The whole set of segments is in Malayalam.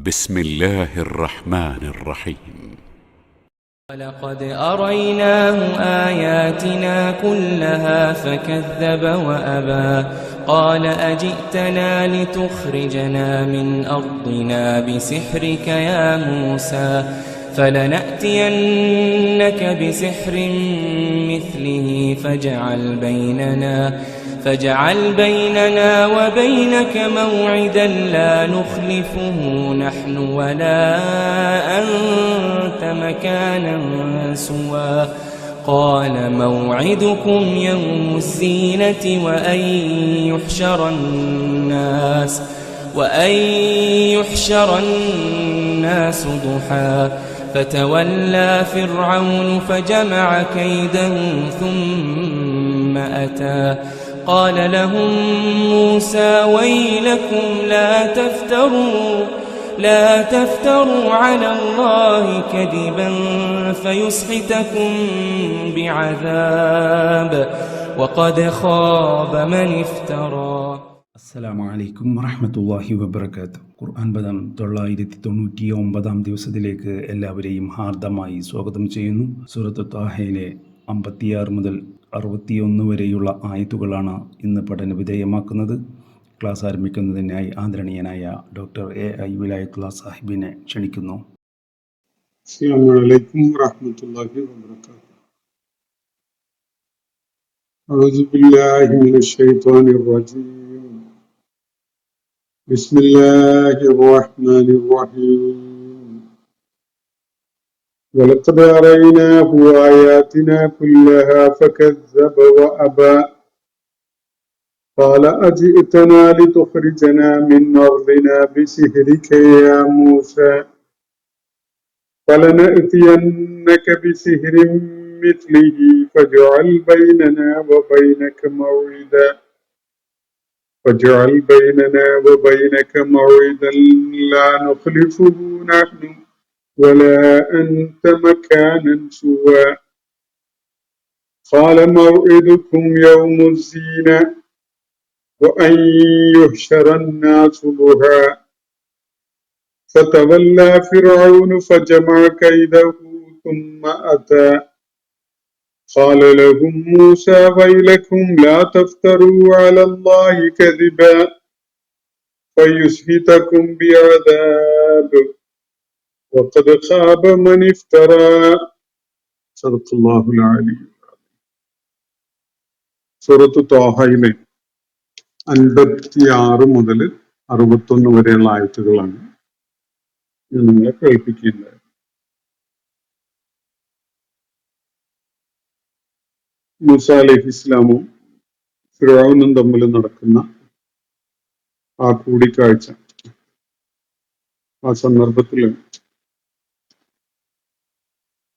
بسم الله الرحمن الرحيم. ولقد أريناه آياتنا كلها فكذب وأبى قال أجئتنا لتخرجنا من أرضنا بسحرك يا موسى فلنأتينك بسحر مثله فاجعل بيننا وبينك موعدا لا نخلفه نحن ولا أنت مكانا سوى قال موعدكم يوم الزينة وأن يحشر الناس ضحى فتولى فرعون فجمع كيده ثم أتى قال لهم موسى ويلكم لا تفتروا على الله كذبا فيسحتكم بعذاب وقد خاب من افترى. അസ്സലാമു അലൈക്കും വറഹ്മത്തുള്ളാഹി വബറകാതുഹു. ഖുർആൻ പദം 999 ദിവസത്തിലേക്ക് എല്ലാവരെയും ഹാർദമായി സ്വാഗതം ചെയ്യുന്നു. സൂറത്ത് ത്വാഹയിലെ 56 മുതൽ 61 വരെയുള്ള ആയത്തുകളാണ് ഇന്ന് പഠന വിധേയമാക്കുന്നത്. ക്ലാസ് ആരംഭിക്കുന്നതിനായി ആദരണീയനായ ഡോക്ടർ എ വിലായത്തുള്ള സാഹിബിനെ ക്ഷണിക്കുന്നു. അസ്സലാമു അലൈക്കും വറഹ്മത്തുള്ളാഹി വബറകാതുഹു. അഊദു ബില്ലാഹി മിനശ് ശൈത്വാനിർ റജീം. ബിസ്മില്ലാഹിർ റഹ്മാനിർ റഹീം. വലഖദ അറൈനാഹു ആയാതിനാ കുല്ലഹാ ഫകസ്സബ വഅബാ قال أجئتنا لتخرجنا من أرضنا بسحرك يا موسى فلنأتينك بسحر مثله فاجعل بيننا وبينك موعدا لا نخلفه نحن ولا أنت مكانا سوى قال موعدكم يوم الزينة وأن يحشر الناس ضحى فتولى فرعون فجمع كيده ثم أتى قال لهم موسى ويلكم لا تفتروا على الله كذبا فيسحتكم بعذاب وقد خاب من افترى. صدق الله العلي. സൂറത്ത് ത്വാഹയിലെ 56 മുതൽ 61 വരെയുള്ള ആയത്തുകളാണ് ഞാൻ നിങ്ങളെ കേൾപ്പിക്കുന്നത്. മൂസ അലൈഹിസ്സലാമും ഫിർഔനും തമ്മിൽ നടക്കുന്ന ആ കൂടിക്കാഴ്ച, ആ സന്ദർഭത്തിൽ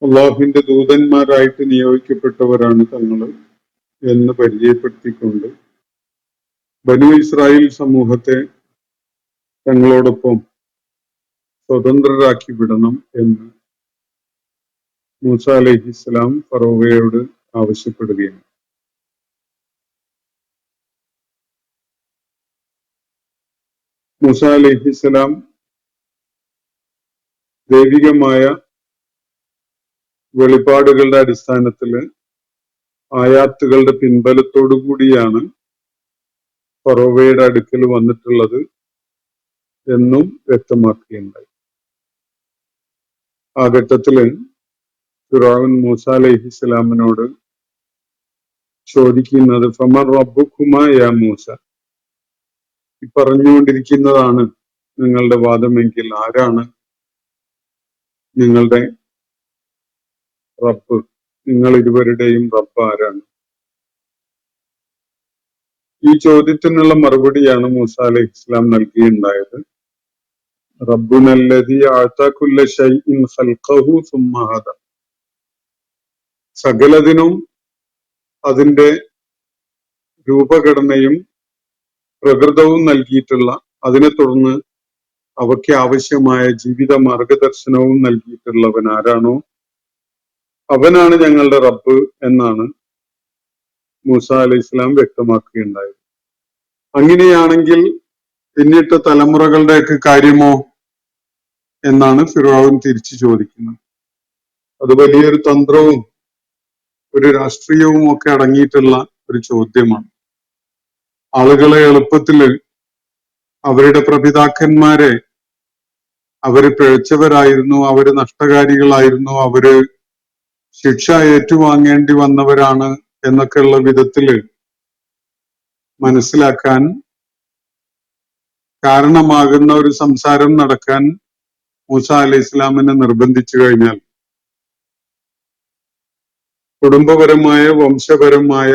അള്ളാഹുവിന്റെ ദൂതന്മാരായിട്ട് നിയോഗിക്കപ്പെട്ടവരാണ് തങ്ങൾ എന്ന് പരിചയപ്പെടുത്തിക്കൊണ്ട് ബനൂ ഇസ്രായേൽ സമൂഹത്തെ തങ്ങളോടൊപ്പം സ്വതന്ത്രരാക്കി വിടണം എന്ന് മൂസ അലൈഹിസ്സലാം ഫറോവയോട് ആവശ്യപ്പെടുകയാണ്. മൂസ അലൈഹിസ്സലാം ദൈവികമായ വെളിപാടുകളുടെ അടിസ്ഥാനത്തില് ആയാത്തുകളുടെ പിൻബലത്തോടു കൂടിയാണ് ഫറോവയുടെ അടുക്കൽ വന്നിട്ടുള്ളത് എന്നും വ്യക്തമാക്കുകയുണ്ടായി. ആ ഘട്ടത്തില് ഫിർഔൻ മൂസ അലൈഹിസ്സലാമിനോട് ചോദിക്കുന്നത് ഫമൻ റബ്ബുക്കുമാ യാ മൂസ, ഈ പറഞ്ഞുകൊണ്ടിരിക്കുന്നതാണ് നിങ്ങളുടെ വാദമെങ്കിൽ ആരാണ് നിങ്ങളുടെ റബ്ബ്? നിങ്ങൾ ഇരുവരുടെയും റബ്ബ് ആരാണ്? ഈ ചോദ്യത്തിനുള്ള മറുപടിയാണ് മൂസ അലൈഹിസ്സലാം നൽകിയുണ്ടായത്. റബ്ബുനല്ലദീ അഅതാ കുല്ല ശൈഇൻ ഖൽഖഹു സുമ്മ ഹദാ. സകലതിനും അതിന്റെ രൂപഘടനയും പ്രകൃതവും നൽകിയിട്ടുള്ള, അതിനെ തുടർന്ന് അവയ്ക്ക് ആവശ്യമായ ജീവിത മാർഗദർശനവും നൽകിയിട്ടുള്ളവൻ ആരാണോ അവനാണ് ഞങ്ങളുടെ റബ്ബ് എന്നാണ് മൂസ അലൈഹിസ്സലാം വ്യക്തമാക്കുകയുണ്ടായത്. അങ്ങനെയാണെങ്കിൽ പിന്നിട്ട തലമുറകളുടെയൊക്കെ കാര്യമോ? എന്നാണ് ഫിർഔൻ തിരിച്ചു ചോദിക്കുന്നത്. അത് വലിയൊരു തന്ത്രവും ഒരു രാഷ്ട്രീയവും ഒക്കെ അടങ്ങിയിട്ടുള്ള ഒരു ചോദ്യമാണ്. ആളുകളെ എളുപ്പത്തില് അവരുടെ പ്രപിതാക്കന്മാരെ അവര് പിഴച്ചവരായിരുന്നു, അവര് നഷ്ടകാരികളായിരുന്നു, അവര് ശിക്ഷ ഏറ്റുവാങ്ങേണ്ടി വന്നവരാണ് എന്നൊക്കെയുള്ള വിധത്തില് മനസ്സിലാക്കാൻ കാരണമാകുന്ന ഒരു സംസാരം നടക്കാൻ മൂസ അലൈഹി ഇസ്ലാമിനെ നിർബന്ധിച്ചു കഴിഞ്ഞാൽ കുടുംബപരമായ വംശപരമായ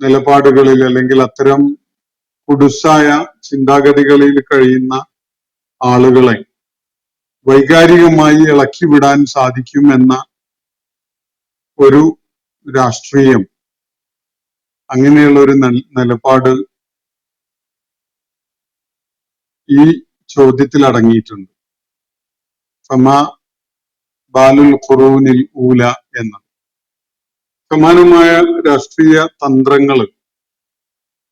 നിലപാടുകളിൽ അല്ലെങ്കിൽ അത്തരം കുടുസായ ചിന്താഗതികളിൽ കഴിയുന്ന ആളുകളെ വൈകാരികമായി ഇളക്കിവിടാൻ സാധിക്കുമെന്ന ഒരു രാഷ്ട്രീയം, അങ്ങനെയുള്ള ഒരു നിലപാട് ഈ ചോദ്യത്തിൽ അടങ്ങിയിട്ടുണ്ട്. ഫമാ ബാലുൽ ഖുറൂനിൽ ഊല എന്ന സമാനമായ രാഷ്ട്രീയ തന്ത്രങ്ങള്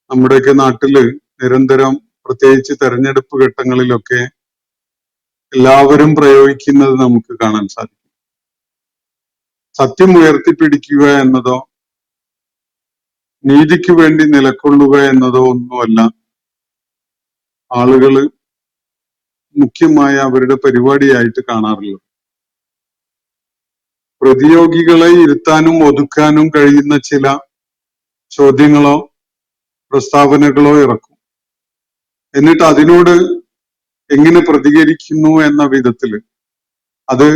നമ്മുടെയൊക്കെ നാട്ടില് നിരന്തരം, പ്രത്യേകിച്ച് തെരഞ്ഞെടുപ്പ് ഘട്ടങ്ങളിലൊക്കെ എല്ലാവരും പ്രയോഗിക്കുന്നത് നമുക്ക് കാണാൻ സാധിക്കും. സത്യം ഉയർത്തിപ്പിടിക്കുക എന്നതോ നീതിക്ക് വേണ്ടി നിലകൊള്ളുക എന്നതോ ഒന്നുമല്ല ആളുകള് മുഖ്യമായ അവരുടെ പരിപാടിയായിട്ട് കാണാറുള്ളത്. പ്രതിയോഗികളെ ഇരുത്താനും ഒതുക്കാനും കഴിയുന്ന ചില ചോദ്യങ്ങളോ പ്രസ്താവനകളോ ഇറക്കും. എന്നിട്ട് അതിനോട് എങ്ങനെ പ്രതികരിക്കുന്നു എന്ന വിധത്തില്, അത്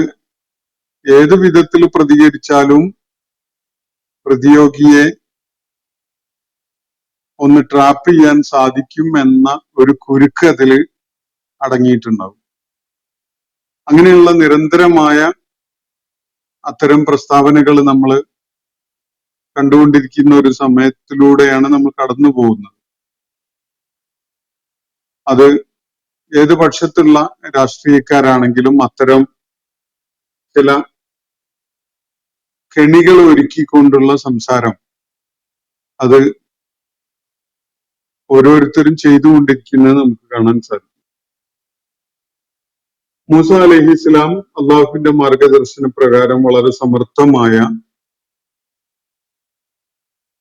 ഏത് വിധത്തിൽ പ്രതികരിച്ചാലും പ്രതിയോഗിയെ ഒന്ന് ട്രാപ്പ് ചെയ്യാൻ സാധിക്കും എന്ന ഒരു കുരുക്ക് അതില് അടങ്ങിയിട്ടുണ്ടാവും. അങ്ങനെയുള്ള നിരന്തരമായ അത്തരം പ്രസ്താവനകൾ നമ്മൾ കണ്ടുകൊണ്ടിരിക്കുന്ന ഒരു സമയത്തിലൂടെയാണ് നമ്മൾ കടന്നു പോകുന്നത്. അത് ഏത് പക്ഷത്തുള്ള രാഷ്ട്രീയക്കാരാണെങ്കിലും അത്തരം ചില കെണികൾ ഒരുക്കിക്കൊണ്ടുള്ള സംസാരം അത് ഓരോരുത്തരും ചെയ്തുകൊണ്ടിരിക്കുന്നത് നമുക്ക് കാണാൻ സാധിക്കും. മൂസ അലൈഹി ഇസ്ലാം അള്ളാഹുവിന്റെ മാർഗദർശന പ്രകാരം വളരെ സമർത്ഥമായ,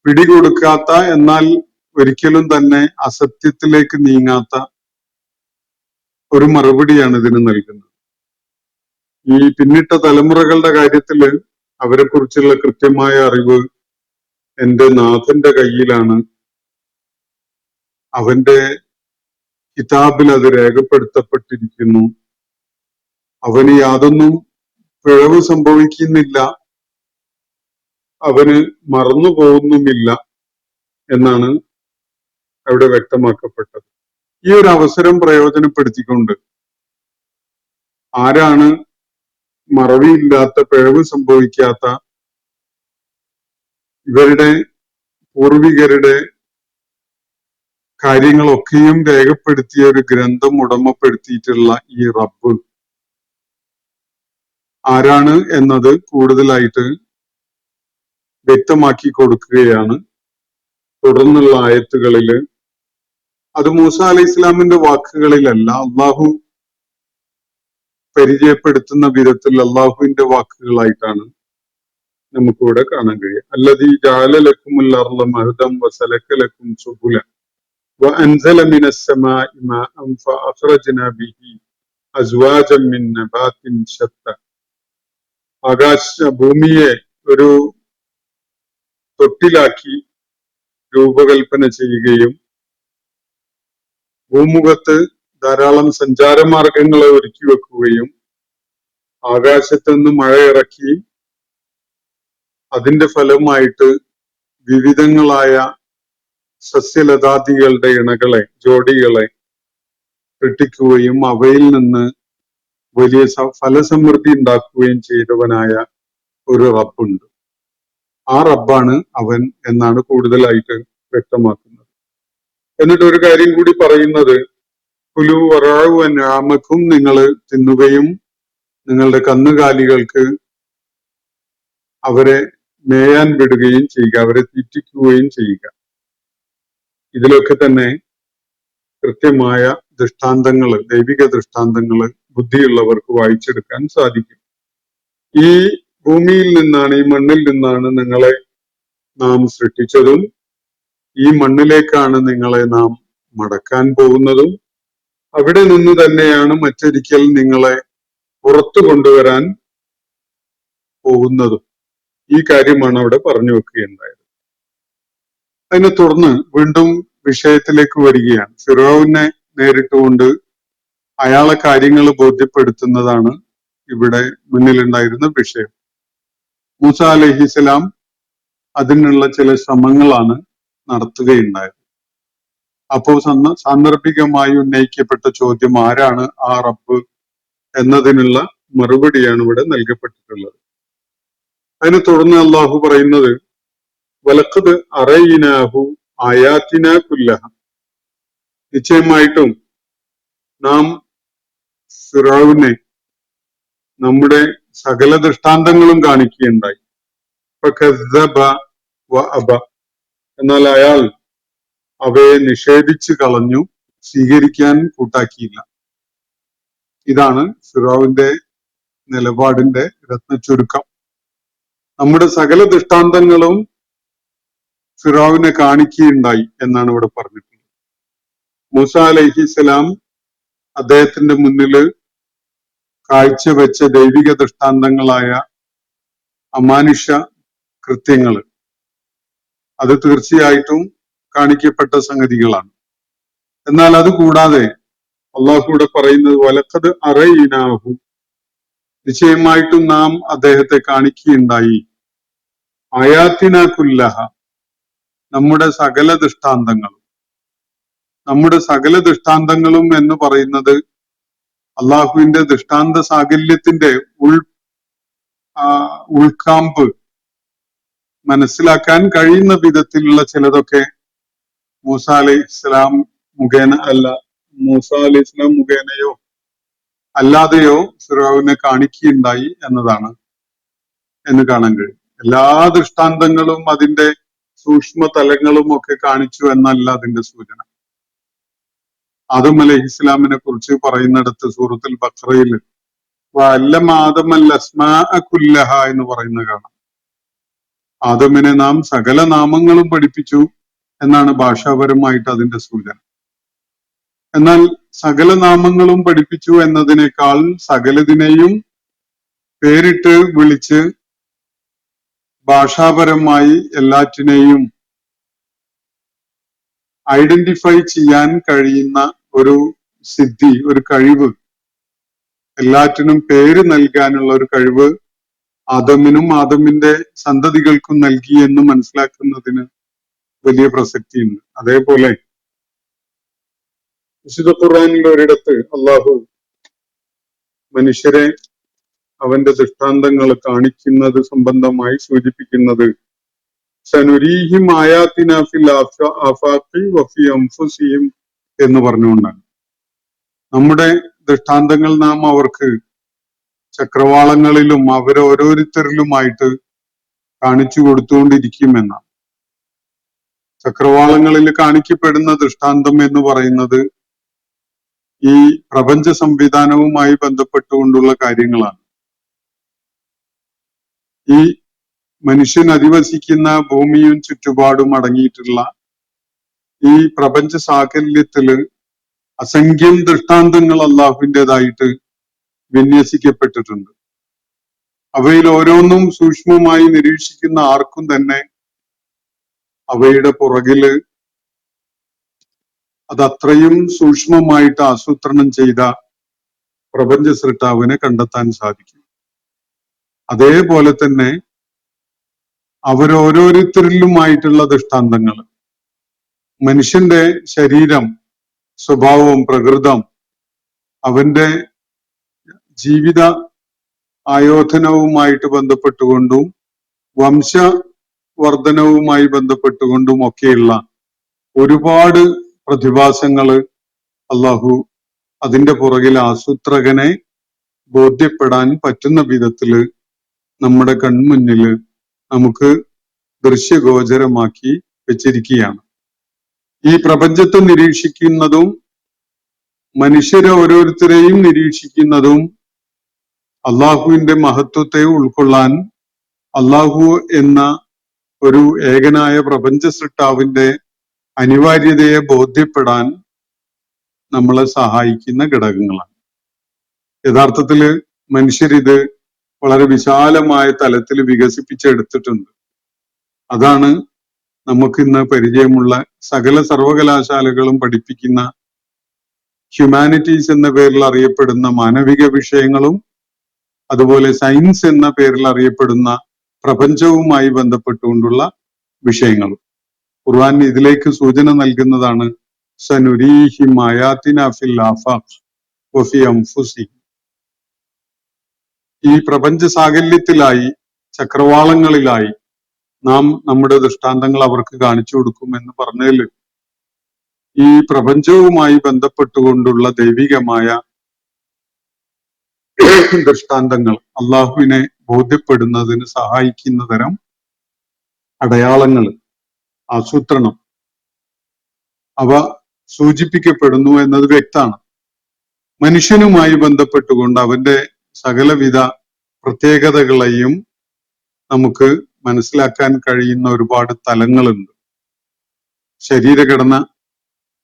പിടികൊടുക്കാത്ത, എന്നാൽ ഒരിക്കലും തന്നെ അസത്യത്തിലേക്ക് നീങ്ങാത്ത ഒരു മറുപടിയാണ് ഇതിന് നൽകുന്നത്. ഈ പിന്നിട്ട തലമുറകളുടെ കാര്യത്തില് അവരെ കുറിച്ചുള്ള കൃത്യമായ അറിവ് എന്റെ നാഥന്റെ കയ്യിലാണ്, അവന്റെ കിതാബിൽ അത് രേഖപ്പെടുത്തപ്പെട്ടിരിക്കുന്നു, അവന് യാതൊന്നും പിഴവ് സംഭവിക്കുന്നില്ല, അവന് മറന്നു പോകുന്നുമില്ല എന്നാണ് അവിടെ വ്യക്തമാക്കപ്പെട്ടത്. ഈ ഒരു അവസരം പ്രയോജനപ്പെടുത്തിക്കൊണ്ട് ആരാണ് മറവിയില്ലാത്ത, പിഴവ് സംഭവിക്കാത്ത, ഇവരുടെ പൂർവികരുടെ കാര്യങ്ങളൊക്കെയും രേഖപ്പെടുത്തിയ ഒരു ഗ്രന്ഥം ഉടമപ്പെടുത്തിയിട്ടുള്ള ഈ റബ്ബ് ആരാണ് എന്നത് കൂടുതലായിട്ട് വ്യക്തമാക്കി കൊടുക്കുകയാണ് തുടർന്നുള്ള ആയത്തുകളില്. അത് മൂസ അലൈഹി ഇസ്ലാമിന്റെ വാക്കുകളിലല്ല, അള്ളാഹു പരിചയപ്പെടുത്തുന്ന വിധത്തിൽ അള്ളാഹുവിന്റെ വാക്കുകളായിട്ടാണ് നമുക്കിവിടെ കാണാൻ കഴിയുക. അല്ലദീ ജഅല ലക്കുമുൽ അർള മഹ്ദൻ വസലക ലക്കും സുബുല വഅൻസല മിനസ് സമാഇ മാഅൻ ഫഅഖ്റജ്നാ ബിഹി അസ്വാജൻ മിൻ നബാത്തിൻ ശത്ത. ഭൂമിയെ ഒരു തൊട്ടിലാക്കി രൂപകൽപ്പന ചെയ്യുകയും ഭൂമുഖത്ത് ധാരാളം സഞ്ചാരമാർഗങ്ങളെ ഒരുക്കി വെക്കുകയും ആകാശത്ത് നിന്ന് മഴ ഇറക്കി അതിന്റെ ഫലമായിട്ട് വിവിധങ്ങളായ സസ്യലതാദികളുടെ ഇണകളെ, ജോഡികളെ സൃഷ്ടിക്കുകയും അവയിൽ നിന്ന് വലിയ ഫലസമൃദ്ധി ഉണ്ടാക്കുകയും ചെയ്തവനായ ഒരു റബ്ബുണ്ട്. ആ റബ്ബാണ് അവൻ എന്നാണ് കൂടുതലായിട്ട് വ്യക്തമാക്കുന്നത്. എന്നിട്ട് ഒരു കാര്യം കൂടി പറയുന്നത്, കുലു വറാഉ അൻആമക്കും, നിങ്ങൾ തിന്നുകയും നിങ്ങളുടെ കന്നുകാലികൾക്ക് അവരെ മേയാൻ വിടുകയും ചെയ്യുക, അവരെ തീറ്റിക്കുകയും ചെയ്യുക. ഇതിലൊക്കെ തന്നെ കൃത്യമായ ദൃഷ്ടാന്തങ്ങള്, ദൈവിക ദൃഷ്ടാന്തങ്ങള് ബുദ്ധിയുള്ളവർക്ക് വായിച്ചെടുക്കാൻ സാധിക്കും. ഈ ഭൂമിയിൽ നിന്നാണ്, ഈ മണ്ണിൽ നിന്നാണ് നിങ്ങളെ നാം സൃഷ്ടിച്ചതും ഈ മണ്ണിലേക്കാണ് നിങ്ങളെ നാം മടക്കാൻ പോകുന്നതും അവിടെ നിന്ന് തന്നെയാണ് മറ്റൊരിക്കൽ നിങ്ങളെ പുറത്തു കൊണ്ടുവരാൻ പോകുന്നതും. ഈ കാര്യമാണ് അവിടെ പറഞ്ഞു വെക്കുകയുണ്ടായത്. അതിനെ തുടർന്ന് വീണ്ടും വിഷയത്തിലേക്ക് വരികയാണ്. ഫിറഔനെ നേരിട്ടുകൊണ്ട് അയാളെ കാര്യങ്ങൾ ബോധ്യപ്പെടുത്തുന്നതാണ് ഇവിടെ മുന്നിലുണ്ടായിരുന്ന വിഷയം. മൂസ അലൈഹിസ്സലാം അതിനുള്ള ചില ശ്രമങ്ങളാണ് നടത്തുകയുണ്ടായത്. അപ്പോൾ സാന്ദർഭികമായി ഉന്നയിക്കപ്പെട്ട ചോദ്യം ആരാണ് ആ റബ്ബ് എന്നതിനുള്ള മറുപടിയാണ് ഇവിടെ നൽകപ്പെട്ടിട്ടുള്ളത്. അതിനെ തുടർന്ന് അള്ളാഹു പറയുന്നത് വലഖദ് അറൈനാഹു ആയാത്തിന കുല്ലഹ, നിശ്ചയമായിട്ടും നാം ഫിറഔനെ നമ്മുടെ സകല ദൃഷ്ടാന്തങ്ങളും കാണിക്കുകയുണ്ടായി. ഫകസ്സബ വഅബ, എന്നാൽ അയാൾ അവയെ നിഷേധിച്ചു കളഞ്ഞു, സ്വീകരിക്കാൻ കൂട്ടാക്കിയില്ല. ഇതാണ് ഫിറഔന്റെ നിലപാടിന്റെ രത്നച്ചുരുക്കം. നമ്മുടെ സകല ദൃഷ്ടാന്തങ്ങളും ഫിറഔനെ കാണിക്കുകയുണ്ടായി എന്നാണ് ഇവിടെ പറഞ്ഞിട്ടുള്ളത്. മൂസ അലൈഹിസ്സലാം അദ്ദേഹത്തിന്റെ മുന്നില് കാഴ്ചവെച്ച ദൈവിക ദൃഷ്ടാന്തങ്ങളായ അമാനുഷ കൃത്യങ്ങള് അത് തീർച്ചയായിട്ടും കാണിക്കപ്പെട്ട സംഗതികളാണ്. എന്നാൽ അത് കൂടാതെ അള്ളാഹു ഇവിടെ പറയുന്നത് വലഖദ് അറൈനാഹു, നിശ്ചയമായിട്ടും നാം അദ്ദേഹത്തെ കാണിക്കുകയുണ്ടായി, ആയാത്തിന കുല്ലഹ, നമ്മുടെ സകല ദൃഷ്ടാന്തങ്ങളും. നമ്മുടെ സകല ദൃഷ്ടാന്തങ്ങളും എന്ന് പറയുന്നത് അള്ളാഹുവിന്റെ ദൃഷ്ടാന്ത സാകല്യത്തിന്റെ ഉൾക്കാമ്പ് മനസ്സിലാക്കാൻ കഴിയുന്ന വിധത്തിലുള്ള ചിലതൊക്കെ മൂസ അലൈഹി ഇസ്ലാം മുഖേന മൂസ അലൈഹി ഇസ്ലാം മുഖേനയോ അല്ലാതെയോ ഫിറഔനെ കാണിക്കുകയുണ്ടായി എന്നതാണ് എന്ന് കാണാൻ കഴിയും. എല്ലാ ദൃഷ്ടാന്തങ്ങളും അതിന്റെ സൂക്ഷ്മ തലങ്ങളും ഒക്കെ കാണിച്ചു എന്നല്ല അതിന്റെ സൂചന. ആദം അലൈഹി ഇസ്ലാമിനെ കുറിച്ച് പറയുന്നിടത്ത് സൂറത്തുൽ ബഖറയിൽ വഅല്ലമ ആദമൽ അസ്മാഅ കുല്ലഹ എന്ന് പറയുന്ന കാണാം. ആദമിനെ നാം സകല നാമങ്ങളും പഠിപ്പിച്ചു എന്നാണ് ഭാഷാപരമായിട്ട് അതിന്റെ സൂചന. എന്നാൽ സകല നാമങ്ങളും പഠിപ്പിച്ചു എന്നതിനേക്കാൾ സകലതിനെയും പേരിട്ട് വിളിച്ച് ഭാഷാപരമായി എല്ലാറ്റിനെയും ഐഡന്റിഫൈ ചെയ്യാൻ കഴിയുന്ന ഒരു സിദ്ധി, ഒരു കഴിവ്, എല്ലാറ്റിനും പേര് നൽകാനുള്ള ഒരു കഴിവ് ആദമിനും ആദമിന്റെ സന്തതികൾക്കും നൽകി എന്ന് മനസ്സിലാക്കുന്നതിന് വലിയ പ്രസക്തിയുണ്ട്. അതേപോലെ വിശുദ്ധ ഖുർആനിൽ ഒരിടത്ത് അള്ളാഹു മനുഷ്യരെ അവന്റെ ദൃഷ്ടാന്തങ്ങൾ കാണിക്കുന്നത് സംബന്ധമായി സൂചിപ്പിക്കുന്നത് സനുരീഹിം ആയാത്തിന ഫിൽ ആഫാഖി വഫി അൻഫുസിഹിം എന്ന് പറഞ്ഞുകൊണ്ടാണ്. നമ്മുടെ ദൃഷ്ടാന്തങ്ങൾ നാം അവർക്ക് ചക്രവാളങ്ങളിലും അവരോരോരുത്തരിലുമായിട്ട് കാണിച്ചു കൊടുത്തുകൊണ്ടിരിക്കുമെന്നാണ്. ചക്രവാളങ്ങളിൽ കാണിക്കപ്പെടുന്ന ദൃഷ്ടാന്തം എന്ന് പറയുന്നത് ഈ പ്രപഞ്ച സംവിധാനവുമായി ബന്ധപ്പെട്ടുകൊണ്ടുള്ള കാര്യങ്ങളാണ്. ഈ മനുഷ്യൻ അധിവസിക്കുന്ന ഭൂമിയും ചുറ്റുപാടും അടങ്ങിയിട്ടുള്ള ഈ പ്രപഞ്ച സാകല്യത്തില് അസംഖ്യം ദൃഷ്ടാന്തങ്ങൾ അള്ളാഹുവിൻ്റെതായിട്ട് വിന്യസിക്കപ്പെട്ടിട്ടുണ്ട്. അവയിൽ ഓരോന്നും സൂക്ഷ്മമായി നിരീക്ഷിക്കുന്ന ആർക്കും തന്നെ അവയുടെ പുറകില് അതത്രയും സൂക്ഷ്മമായിട്ട് ആസൂത്രണം ചെയ്ത പ്രപഞ്ച സൃഷ്ടാവിനെ കണ്ടെത്താൻ സാധിക്കും. അതേപോലെ തന്നെ അവരോരോരുത്തരിലുമായിട്ടുള്ള ദൃഷ്ടാന്തങ്ങൾ, മനുഷ്യന്റെ ശരീരം, സ്വഭാവം, പ്രകൃതം, അവന്റെ ജീവിത ആയോധനവുമായിട്ട് ബന്ധപ്പെട്ടുകൊണ്ടും വംശവർദ്ധനവുമായി ബന്ധപ്പെട്ടുകൊണ്ടും ഒക്കെയുള്ള ഒരുപാട് പ്രതിഭാസങ്ങള് അള്ളാഹു അതിന്റെ പുറകിൽ ആസൂത്രകനെ ബോധ്യപ്പെടാൻ പറ്റുന്ന വിധത്തില് നമ്മുടെ കൺമുന്നില് നമുക്ക് ദൃശ്യഗോചരമാക്കി വെച്ചിരിക്കുകയാണ്. ഈ പ്രപഞ്ചത്തെ നിരീക്ഷിക്കുന്നതും മനുഷ്യരെ ഓരോരുത്തരെയും നിരീക്ഷിക്കുന്നതും അള്ളാഹുവിന്റെ മഹത്വത്തെ ഉൾക്കൊള്ളാൻ, അള്ളാഹു എന്ന ഒരു ഏകനായ പ്രപഞ്ച സൃഷ്ടാവിന്റെ അനിവാര്യതയെ ബോധ്യപ്പെടാൻ നമ്മളെ സഹായിക്കുന്ന ഘടകങ്ങളാണ്. യഥാർത്ഥത്തില് മനുഷ്യരിത് വളരെ വിശാലമായ തലത്തിൽ വികസിപ്പിച്ചെടുത്തിട്ടുണ്ട്. അതാണ് നമുക്കിന്ന് പരിചയമുള്ള സകല സർവകലാശാലകളും പഠിപ്പിക്കുന്ന ഹ്യൂമാനിറ്റീസ് എന്ന പേരിൽ അറിയപ്പെടുന്ന മാനവിക വിഷയങ്ങളും അതുപോലെ സയൻസ് എന്ന പേരിൽ അറിയപ്പെടുന്ന പ്രപഞ്ചവുമായി ബന്ധപ്പെട്ടുകൊണ്ടുള്ള വിഷയങ്ങളും. ഖുർആൻ ഇതിലേക്ക് സൂചന നൽകുന്നതാണ് സനുരീഹിം ആയാതിനാ ഫിൽ ആഫാഖ് വഫി അൻഫുസിഹിം. ഈ പ്രപഞ്ച സാകല്യത്തിലായി, ചക്രവാളങ്ങളിലായി നാം നമ്മുടെ ദൃഷ്ടാന്തങ്ങൾ അവർക്ക് കാണിച്ചു കൊടുക്കും എന്ന് പറഞ്ഞതിൽ ഈ പ്രപഞ്ചവുമായി ബന്ധപ്പെട്ടുകൊണ്ടുള്ള ദൈവികമായ ദൃഷ്ടാന്തങ്ങൾ, അള്ളാഹുവിനെ ബോധ്യപ്പെടുന്നതിന് സഹായിക്കുന്ന തരം അടയാളങ്ങൾ, ആസൂത്രണം അവ സൂചിപ്പിക്കപ്പെടുന്നു എന്നത് വ്യക്തമാണ്. മനുഷ്യനുമായി ബന്ധപ്പെട്ടുകൊണ്ട് അവന്റെ സകലവിധ പ്രത്യേകതകളെയും നമുക്ക് മനസ്സിലാക്കാൻ കഴിയുന്ന ഒരുപാട് തലങ്ങളുണ്ട്. ശരീരഘടന,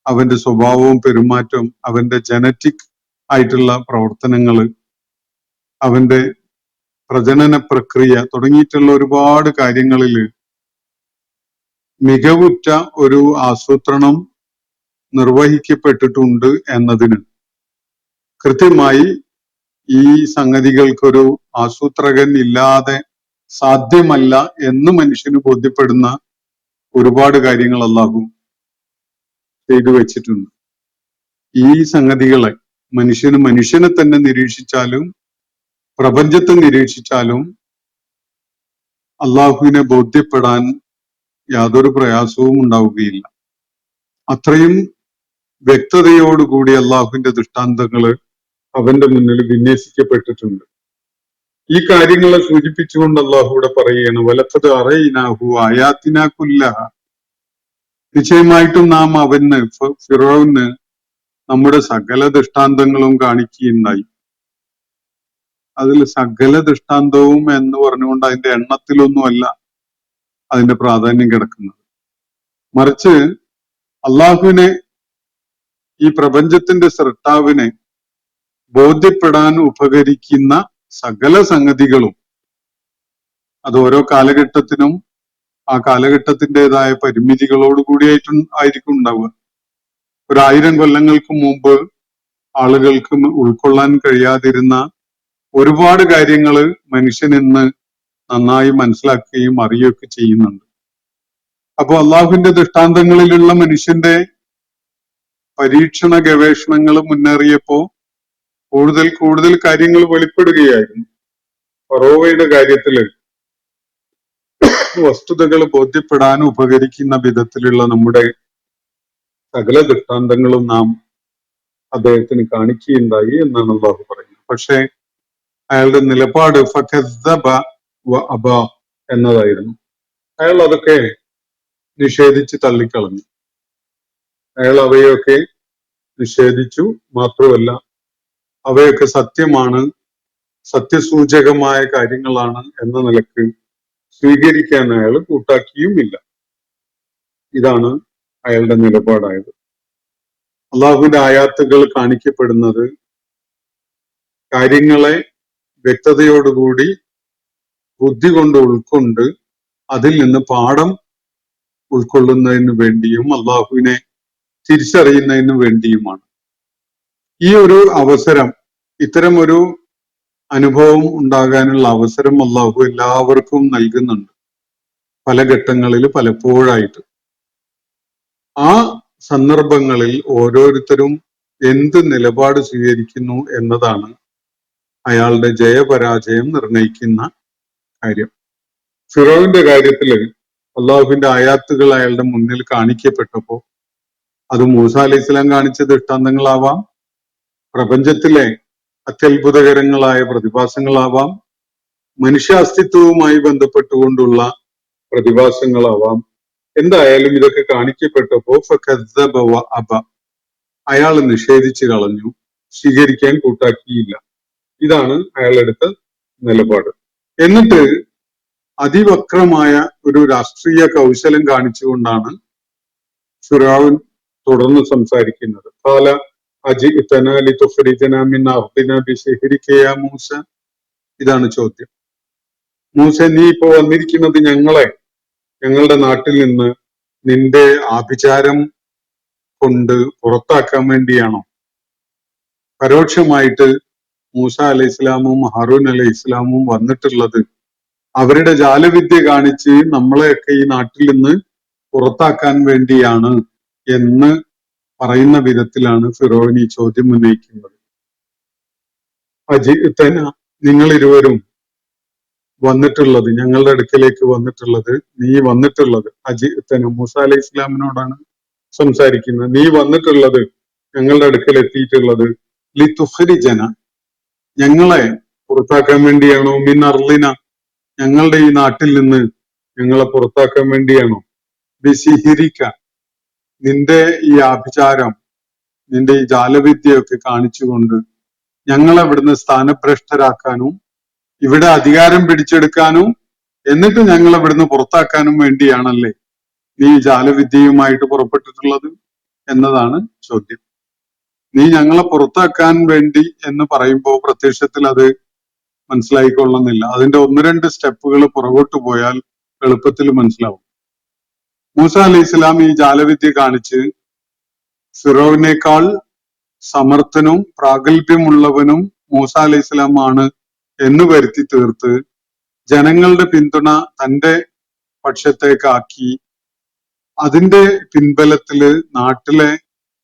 അവന്റെ സ്വഭാവവും പെരുമാറ്റവും, അവന്റെ ജനറ്റിക് ആയിട്ടുള്ള പ്രവർത്തനങ്ങള്, അവന്റെ പ്രജനന പ്രക്രിയ തുടങ്ങിയിട്ടുള്ള ഒരുപാട് കാര്യങ്ങളിൽ മികവുറ്റ ഒരു ആസൂത്രണം നിർവഹിക്കപ്പെട്ടിട്ടുണ്ട് എന്നതിന് കൃത്യമായി ഈ സംഗതികൾക്കൊരു ആസൂത്രകൻ ഇല്ലാതെ സാധ്യമല്ല എന്ന് മനുഷ്യന് ബോധ്യപ്പെടുന്ന ഒരുപാട് കാര്യങ്ങൾ അല്ലാഹു ചെയ്തു വെച്ചിട്ടുണ്ട്. ഈ സംഗതികളെ മനുഷ്യനെ തന്നെ നിരീക്ഷിച്ചാലും പ്രപഞ്ചത്തെ നിരീക്ഷിച്ചാലും അള്ളാഹുവിനെ ബോധ്യപ്പെടാൻ യാതൊരു പ്രയാസവും ഉണ്ടാവുകയില്ല. അത്രയും വ്യക്തതയോടുകൂടി അള്ളാഹുവിന്റെ ദൃഷ്ടാന്തങ്ങള് അവന്റെ മുന്നിൽ വിന്യസിക്കപ്പെട്ടിട്ടുണ്ട്. ഈ കാര്യങ്ങളെ സൂചിപ്പിച്ചുകൊണ്ട് അള്ളാഹുവിടെ പറയുകയാണ്, വലഖദ് അറൈനാഹു ആയാതിനാ കുല്ലഹ. നിശ്ചയമായിട്ടും നാം അവന്, ഫിറൗന്, നമ്മുടെ സകല ദൃഷ്ടാന്തങ്ങളും കാണിക്കുകയുണ്ടായി. അതിൽ സകല ദൃഷ്ടാന്തവും എന്ന് പറഞ്ഞുകൊണ്ട് അതിന്റെ എണ്ണത്തിലൊന്നുമല്ല അതിന്റെ പ്രാധാന്യം കിടക്കുന്നത്. മറിച്ച് അള്ളാഹുവിനെ, ഈ പ്രപഞ്ചത്തിന്റെ സൃഷ്ടാവിനെ ബോധ്യപ്പെടാൻ ഉപകരിക്കുന്ന സകല സംഗതികളും അത് ഓരോ കാലഘട്ടത്തിനും ആ കാലഘട്ടത്തിൻ്റെതായ പരിമിതികളോട് കൂടിയായിരിക്കും ഉണ്ടാവുക. 1000 കൊല്ലങ്ങൾക്ക് മുമ്പ് ആളുകൾക്ക് ഉൾക്കൊള്ളാൻ കഴിയാതിരുന്ന ഒരുപാട് കാര്യങ്ങള് മനുഷ്യൻ ഇന്ന് നന്നായി മനസ്സിലാക്കുകയും അറിയുകയൊക്കെ ചെയ്യുന്നുണ്ട്. അപ്പൊ അള്ളാഹുവിന്റെ ദൃഷ്ടാന്തങ്ങളിലുള്ള മനുഷ്യന്റെ പരീക്ഷണ ഗവേഷണങ്ങൾ മുന്നേറിയപ്പോ കൂടുതൽ കാര്യങ്ങൾ വെളിപ്പെടുകയായിരുന്നു. ഫറോവയുടെ കാര്യത്തില് വസ്തുതകൾ ബോധ്യപ്പെടാൻ ഉപകരിക്കുന്ന വിധത്തിലുള്ള നമ്മുടെ സകല ദൃഷ്ടാന്തങ്ങളും നാം അദ്ദേഹത്തിന് കാണിക്കുകയുണ്ടായി എന്നാണ് അള്ളാഹു പറയുന്നത്. പക്ഷേ അയാളുടെ നിലപാട് ഫകസ്സബ വ അബ എന്നതായിരുന്നു. അയാൾ അതൊക്കെ നിഷേധിച്ച് തള്ളിക്കളഞ്ഞു. അയാൾ അവയൊക്കെ നിഷേധിച്ചു. മാത്രമല്ല അവയൊക്കെ സത്യമാണ്, സത്യസൂചകമായ കാര്യങ്ങളാണ് എന്ന നിലക്ക് സ്വീകരിക്കാൻ അയാൾ കൂട്ടാക്കിയുമില്ല. ഇതാണ് അയാളുടെ നിലപാടായത്. അള്ളാഹുവിന്റെ ആയാത്തുകൾ കാണിക്കപ്പെടുന്നത് കാര്യങ്ങളെ വ്യക്തതയോടുകൂടി ബുദ്ധി കൊണ്ട് ഉൾക്കൊണ്ട് അതിൽ നിന്ന് പാഠം ഉൾക്കൊള്ളുന്നതിന് വേണ്ടിയും അള്ളാഹുവിനെ തിരിച്ചറിയുന്നതിന് വേണ്ടിയുമാണ്. ഈ ഒരു അവസരം, ഇത്തരം ഒരു അനുഭവം ഉണ്ടാകാനുള്ള അവസരം അള്ളാഹു എല്ലാവർക്കും നൽകുന്നുണ്ട്, പല ഘട്ടങ്ങളിൽ പലപ്പോഴായിട്ട്. ആ സന്ദർഭങ്ങളിൽ ഓരോരുത്തരും എന്ത് നിലപാട് സ്വീകരിക്കുന്നു എന്നതാണ് അയാളുടെ ജയപരാജയം നിർണയിക്കുന്ന കാര്യം. ഫിറോവിന്റെ കാര്യത്തില് അള്ളാഹുവിന്റെ ആയാത്തുകൾ അയാളുടെ മുന്നിൽ കാണിക്കപ്പെട്ടപ്പോ അത് മൂസ അലൈഹി സ്വലാം കാണിച്ച ദൃഷ്ടാന്തങ്ങളാവാം, പ്രപഞ്ചത്തിലെ അത്യത്ഭുതകരങ്ങളായ പ്രതിഭാസങ്ങളാവാം, മനുഷ്യ അസ്തിത്വവുമായി ബന്ധപ്പെട്ടുകൊണ്ടുള്ള പ്രതിഭാസങ്ങളാവാം. എന്തായാലും ഇതൊക്കെ കാണിക്കപ്പെട്ടപ്പോ ഫകസ്സബ വ അബ, അയാൾ നിഷേധിച്ചു കളഞ്ഞു, സ്വീകരിക്കാൻ കൂട്ടാക്കിയില്ല. ഇതാണ് അയാളെടുത്ത നിലപാട്. എന്നിട്ട് അതിവക്രമായ ഒരു രാഷ്ട്രീയ കൗശലം കാണിച്ചുകൊണ്ടാണ് ഫിറഔൻ തുടർന്ന് സംസാരിക്കുന്നത്. ഖാല അജിഇതനാ ലിതുഖ്രിജനാ മിൻ അർദിനാ ബിസിഹ്രിക യാ മൂസ. ഇതാണ് ചോദ്യം. മൂസ, നീ ഇപ്പോ വന്നിരിക്കുന്നത് ഞങ്ങളുടെ നാട്ടിൽ നിന്ന് നിന്റെ ആഭിചാരം കൊണ്ട് പുറത്താക്കാൻ വേണ്ടിയാണോ? പരോക്ഷമായിട്ട് മൂസ അലൈഹി ഇസ്ലാമും ഹാറൂൻ അലൈഹി ഇസ്ലാമും വന്നിട്ടുള്ളത് അവരുടെ ജാലവിദ്യ കാണിച്ച് നമ്മളെയൊക്കെ ഈ നാട്ടിൽ നിന്ന് പുറത്താക്കാൻ വേണ്ടിയാണ് എന്ന് പറയുന്ന വിധത്തിലാണ് ഫിറോൻ ഈ ചോദ്യം ഉന്നയിക്കുന്നത്. അജിഇതന, നിങ്ങൾ ഇരുവരും വന്നിട്ടുള്ളത്, ഞങ്ങളുടെ അടുക്കലേക്ക് വന്നിട്ടുള്ളത്, നീ വന്നിട്ടുള്ളത്, അജിഇതന മൂസ അലൈഹി ഇസ്ലാമിനോടാണ് സംസാരിക്കുന്നത്. നീ വന്നിട്ടുള്ളത്, ഞങ്ങളുടെ അടുക്കൽ എത്തിയിട്ടുള്ളത്, ലിതുഖ്രിജന, ഞങ്ങളെ പുറത്താക്കാൻ വേണ്ടിയാണോ? മിൻ അർളിന, ഞങ്ങളുടെ ഈ നാട്ടിൽ നിന്ന് ഞങ്ങളെ പുറത്താക്കാൻ വേണ്ടിയാണോ? ബിസിഹിരിക, നിന്റെ ഈ ആഭിചാരം, നിന്റെ ഈ ജാലവിദ്യയൊക്കെ കാണിച്ചുകൊണ്ട് ഞങ്ങളെ ഇവിടുന്ന് സ്ഥാനഭ്രഷ്ടരാക്കാനും ഇവിടെ അധികാരം പിടിച്ചെടുക്കാനും എന്നിട്ട് ഞങ്ങളെ ഇവിടുന്ന് പുറത്താക്കാനും വേണ്ടിയാണല്ലേ നീ ജാലവിദ്യയുമായിട്ട് പുറപ്പെട്ടിട്ടുള്ളത് എന്നതാണ് ചോദ്യം. നീ ഞങ്ങളെ പുറത്താക്കാൻ വേണ്ടി എന്ന് പറയുമ്പോൾ പ്രത്യക്ഷത്തിൽ അത് മനസ്സിലായിക്കൊള്ളുന്നില്ല. അതിന്റെ ഒന്ന് രണ്ട് സ്റ്റെപ്പുകൾ പുറകോട്ട് പോയാൽ എളുപ്പത്തിൽ മനസ്സിലാവും. മൂസ അലൈഹി ഇസ്ലാം ഈ ജാലവിദ്യ കാണിച്ച് ഫിറോവിനേക്കാൾ സമർത്ഥനും പ്രാഗൽഭ്യമുള്ളവനും മൂസ അലൈഹി ഇസ്ലാം ആണ് എന്ന് വരുത്തി തീർത്ത് ജനങ്ങളുടെ പിന്തുണ തന്റെ പക്ഷത്തേക്കാക്കി അതിന്റെ പിൻബലത്തില് നാട്ടിലെ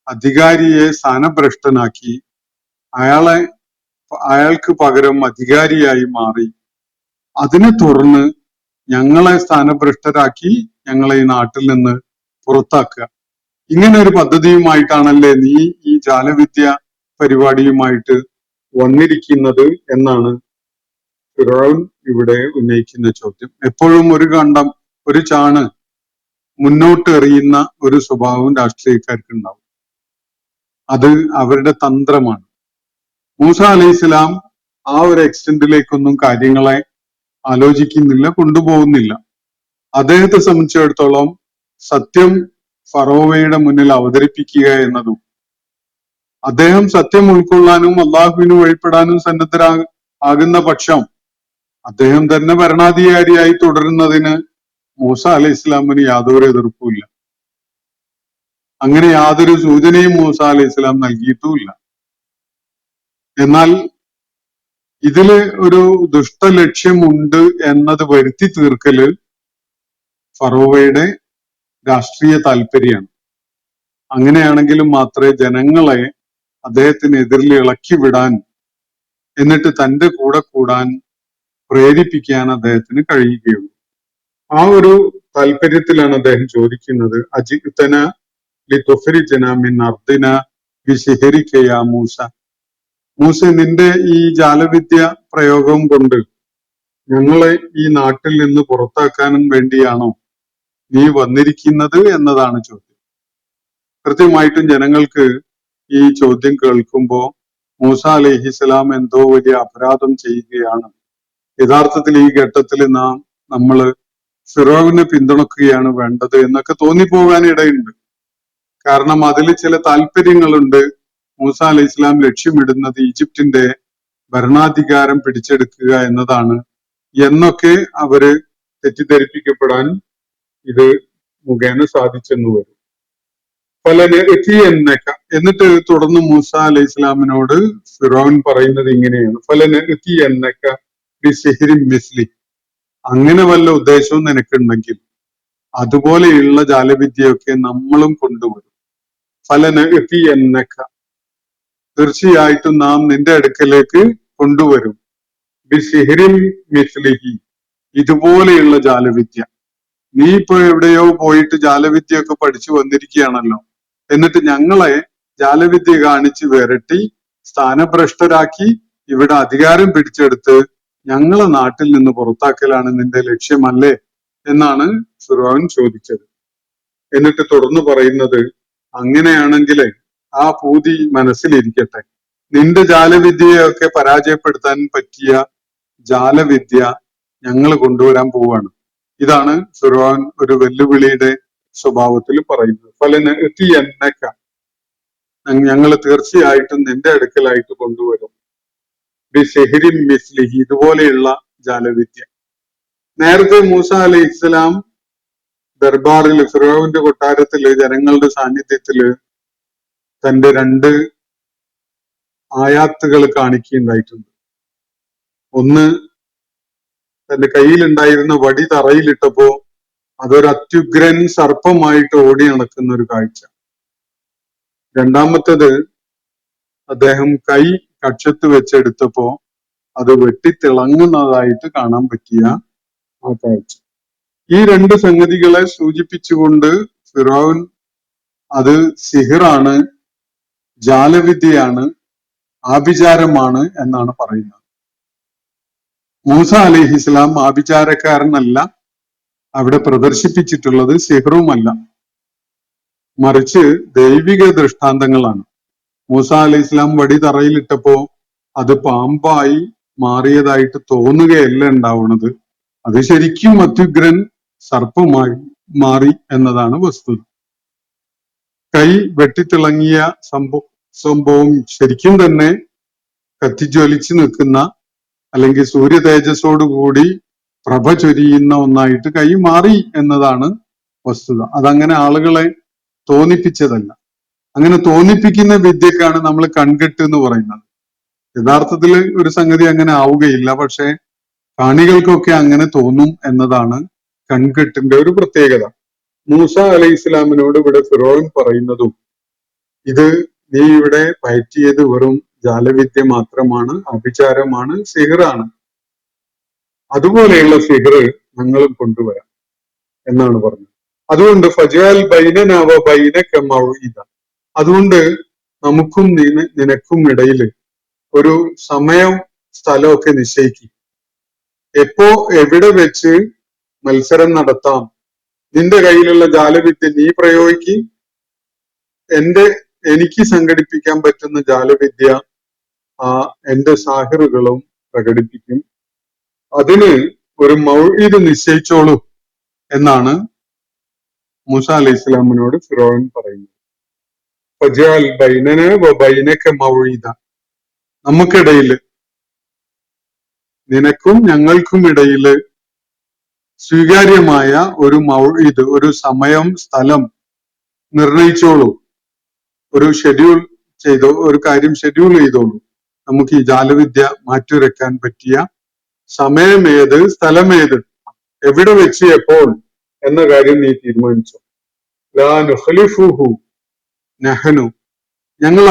അധികാരിയെ സ്ഥാനഭ്രഷ്ടനാക്കി അയാൾക്ക് പകരം അധികാരിയായി മാറി. അതിനെ തുടർന്ന് ഞങ്ങളെ സ്ഥാനഭ്രഷ്ടരാക്കി ഞങ്ങളെ ഈ നാട്ടിൽ നിന്ന് പുറത്താക്കുക. ഇങ്ങനെ ഒരു പദ്ധതിയുമായിട്ടാണല്ലേ നീ ഈ ജാലവിദ്യ പരിപാടിയുമായിട്ട് വന്നിരിക്കുന്നത് എന്നാണ് ഫിറഔൻ ഇവിടെ ഉന്നയിക്കുന്ന ചോദ്യം. എപ്പോഴും ഒരു കണ്ടം, ഒരു ചാണ് മുന്നോട്ട് എറിയുന്ന ഒരു സ്വഭാവം രാഷ്ട്രീയക്കാർക്ക് ഉണ്ടാവും. അത് അവരുടെ തന്ത്രമാണ്. മൂസ അലൈഹി ഇസ്ലാം ആ ഒരു എക്സ്റ്റെന്റിലേക്കൊന്നും കാര്യങ്ങളെ ആലോചിക്കുന്നില്ല, കൊണ്ടുപോകുന്നില്ല. അദ്ദേഹത്തെ സംബന്ധിച്ചിടത്തോളം സത്യം ഫറോവയുടെ മുന്നിൽ അവതരിപ്പിക്കുക എന്നതും അദ്ദേഹം സത്യം ഉൾക്കൊള്ളാനും അള്ളാഹുവിന് വഴിപ്പെടാനും സന്നദ്ധരാകുന്ന പക്ഷം അദ്ദേഹം തന്നെ ഭരണാധികാരിയായി തുടരുന്നതിന് മൂസ അലൈഹി ഇസ്ലാമിന് യാതൊരു എതിർപ്പുമില്ല. അങ്ങനെ യാതൊരു സൂചനയും മൂസ അലൈഹി ഇസ്ലാം നൽകിയിട്ടുമില്ല. എന്നാൽ ഇതില് ഒരു ദുഷ്ടലക്ഷ്യമുണ്ട് എന്നത് വരുത്തി തീർക്കല് ഫറോവയുടെ രാഷ്ട്രീയ താല്പര്യമാണ്. അങ്ങനെയാണെങ്കിലും മാത്രമേ ജനങ്ങളെ അദ്ദേഹത്തിനെതിരിൽ ഇളക്കി വിടാൻ എന്നിട്ട് തന്റെ കൂടെ കൂടാൻ പ്രേരിപ്പിക്കാൻ അദ്ദേഹത്തിന് കഴിയുകയുള്ളൂ. ആ ഒരു താല്പര്യത്തിലാണ് അദ്ദേഹം ചോദിക്കുന്നത്, അജിഇതന ലിതുഖ്രിജന മിൻ അർദിന ബിസിഹ്രിക യാ മൂസ. മൂസ, നിന്റെ ഈ ജാലവിദ്യ പ്രയോഗം കൊണ്ട് ഞങ്ങളെ ഈ നാട്ടിൽ നിന്ന് പുറത്താക്കാനും വേണ്ടിയാണോ നീ വന്നിരിക്കുന്നത് എന്നതാണ് ചോദ്യം. കൃത്യമായിട്ടും ജനങ്ങൾക്ക് ഈ ചോദ്യം കേൾക്കുമ്പോ മൂസ അലൈഹിസ്സലാം എന്തോ വലിയ അപരാധം ചെയ്യുകയാണ്, യഥാർത്ഥത്തിൽ ഈ ഘട്ടത്തിൽ നമ്മള് ഫിറോവിനെ പിന്തുണക്കുകയാണ് വേണ്ടത് എന്നൊക്കെ തോന്നിപ്പോകാൻ ഇടയുണ്ട്. കാരണം അതിൽ ചില താല്പര്യങ്ങളുണ്ട്. മൂസ അലൈഹി ഇസ്ലാം ലക്ഷ്യമിടുന്നത് ഈജിപ്തിന്റെ ഭരണാധികാരം പിടിച്ചെടുക്കുക എന്നതാണ് എന്നൊക്കെ അവര് തെറ്റിദ്ധരിപ്പിക്കപ്പെടാൻ ഇത് മുഖേന സാധിച്ചെന്ന് വരും. ഫലനഅ്തിയന്നക, എന്നിട്ട് തുടർന്ന് മൂസ അലൈഹി ഇസ്ലാമിനോട് ഫിറോൻ പറയുന്നത് ഇങ്ങനെയാണ്, ഫലനഅ്തിയന്നക ബിസിഹ്രിൻ മിസ്ലി, അങ്ങനെ വല്ല ഉദ്ദേശവും നിനക്കുണ്ടെങ്കിൽ അതുപോലെയുള്ള ജാലവിദ്യയൊക്കെ നമ്മളും കൊണ്ടുവരും. ഫലനഅ്തിയന്നക, തീർച്ചയായിട്ടും നാം നിന്റെ അടുക്കലേക്ക് കൊണ്ടുവരും. ബിസിഹ്രിൻ മിസ്ലിഹി, ഇതുപോലെയുള്ള ജാലവിദ്യ. നീ ഇപ്പൊ എവിടെയോ പോയിട്ട് ജാലവിദ്യ ഒക്കെ പഠിച്ചു വന്നിരിക്കുകയാണല്ലോ, എന്നിട്ട് ഞങ്ങളെ ജാലവിദ്യ കാണിച്ച് വിരട്ടി സ്ഥാനഭ്രഷ്ടരാക്കി ഇവിടെ അധികാരം പിടിച്ചെടുത്ത് ഞങ്ങളെ നാട്ടിൽ നിന്ന് പുറത്താക്കലാണ് നിന്റെ ലക്ഷ്യമല്ലേ എന്നാണ് ഫിറോൻ ചോദിച്ചത്. എന്നിട്ട് തുടർന്ന് പറയുന്നത്, അങ്ങനെയാണെങ്കിൽ ആ പൂതി മനസ്സിലിരിക്കട്ടെ. നിന്റെ ജാലവിദ്യയൊക്കെ പരാജയപ്പെടുത്താൻ പറ്റിയ ജാലവിദ്യ ഞങ്ങൾ കൊണ്ടുവരാൻ പോവാണ്. ഇതാണ് ഫിർഔൻ ഒരു വെല്ലുവിളിയുടെ സ്വഭാവത്തിൽ പറയുന്നത്. ഫലന് എന്നക്ക, ഞങ്ങൾ തീർച്ചയായിട്ടും നിന്റെ അടുക്കലായിട്ട് കൊണ്ടുവരും. ബിസിഹ്രിൻ മിസ്ലിഹി, ഇതുപോലെയുള്ള ജാലവിദ്യ. നേരത്തെ മൂസ അലൈഹി ഇസ്ലാം ദർബാറിൽ ഫിറോവിന്റെ കൊട്ടാരത്തില് ജനങ്ങളുടെ സാന്നിധ്യത്തില് തന്റെ 2 ആയാത്തുകൾ കാണിക്കുകയുണ്ടായിട്ടുണ്ട്. ഒന്ന്, തന്റെ കയ്യിലുണ്ടായിരുന്ന വടി തറയിലിട്ടപ്പോ അതൊരു അത്യുഗ്രൻ സർപ്പമായിട്ട് ഓടി നടക്കുന്ന ഒരു കാഴ്ച. രണ്ടാമത്തത്, അദ്ദേഹം കൈ കക്ഷത്ത് വെച്ചെടുത്തപ്പോ അത് വെട്ടിത്തിളങ്ങുന്നതായിട്ട് കാണാൻ പറ്റിയ ആ കാഴ്ച. ഈ 2 സംഗതികളെ സൂചിപ്പിച്ചുകൊണ്ട് ഫിറഔൻ അത് സിഹിറാണ്, ജാലവിദ്യയാണ്, ആഭിചാരമാണ് എന്നാണ് പറയുന്നത്. മൂസ അലൈഹിസ്ലാം ആഭിചാരക്കാരനല്ല, അവിടെ പ്രദർശിപ്പിച്ചിട്ടുള്ളത് സിഹറുമല്ല, മറിച്ച് ദൈവിക ദൃഷ്ടാന്തങ്ങളാണ്. മൂസ അലൈഹിസ്ലാം വടി തറയിലിട്ടപ്പോ അത് പാമ്പായി മാറിയതായിട്ട് തോന്നുകയല്ല ഉണ്ടാവുന്നത്, അത് ശരിക്കും അത്യുഗ്രൻ സർപ്പമായി മാറി എന്നതാണ് വസ്തുത. കൈ വെട്ടിത്തിളങ്ങിയ സംഭവം ശരിക്കും തന്നെ കത്തിജ്വലിച്ച് നിൽക്കുന്ന അല്ലെങ്കിൽ സൂര്യ തേജസ്സോടുകൂടി പ്രഭ ചൊരിയുന്ന ഒന്നായിട്ട് കൈ മാറി എന്നതാണ് വസ്തുത. അതങ്ങനെ ആളുകളെ തോന്നിപ്പിച്ചതല്ല. അങ്ങനെ തോന്നിപ്പിക്കുന്ന വിദ്യക്കാണ് നമ്മൾ കൺകെട്ട് എന്ന് പറയുന്നത്. യഥാർത്ഥത്തിൽ ഒരു സംഗതി അങ്ങനെ ആവുകയില്ല, പക്ഷെ കാണികൾക്കൊക്കെ അങ്ങനെ തോന്നും എന്നതാണ് കൺകെട്ടിന്റെ ഒരു പ്രത്യേകത. മൂസ അലൈഹി ഇസ്ലാമിനോട് ഇവിടെ ഫിറോൻ പറയുന്നതും, ഇത് നീ ഇവിടെ പയറ്റിയത് വെറും ജാലവിദ്യ മാത്രമാണ്, അഭിചാരമാണ്, സിഹിറാണ്. അതുപോലെയുള്ള സിഹിർ ഞങ്ങളും കൊണ്ടുവരാം എന്നാണ് പറഞ്ഞത്. അതുകൊണ്ട് ഫജാൽ ബൈനനാവ ബൈനക മൗഇദ, അതുകൊണ്ട് നമുക്കും നിനക്കും ഇടയിൽ ഒരു സമയം സ്ഥലമൊക്കെ നിശ്ചയിക്കും. എപ്പോ എവിടെ വെച്ച് മത്സരം നടത്താം. നിന്റെ കയ്യിലുള്ള ജാലവിദ്യ നീ പ്രയോഗിക്കും, എനിക്ക് സംഘടിപ്പിക്കാൻ പറ്റുന്ന ജാലവിദ്യ എന്റെ സാഹിറുകളും പ്രകടിപ്പിക്കും. അതിന് ഒരു മൗഇദ് നിശ്ചയിച്ചോളൂ എന്നാണ് മൂസ അലൈഹി ഇസ്ലാമിനോട് ഫിറോൻ പറയുന്നത്. ഫജാൽ ബൈനന വ ബൈനക മൗഇദ, നമുക്കിടയില്, നിനക്കും ഞങ്ങൾക്കും ഇടയില് സ്വീകാര്യമായ ഒരു മൗഇദ്, ഒരു സമയം സ്ഥലം നിർണയിച്ചോളൂ. ഒരു ഷെഡ്യൂൾ ചെയ്തോ, ഒരു കാര്യം ഷെഡ്യൂൾ ചെയ്തോളൂ. നമുക്ക് ഈ ജാലവിദ്യ മാറ്റിവെക്കാൻ പറ്റിയ സമയമേത്, സ്ഥലമേത്, എവിടെ വെച്ച്, എപ്പോൾ എന്ന കാര്യം നീ തീരുമാനിച്ചു. ലാ നുഖ്ലിഫുഹു നഹ്നു, ഞങ്ങൾ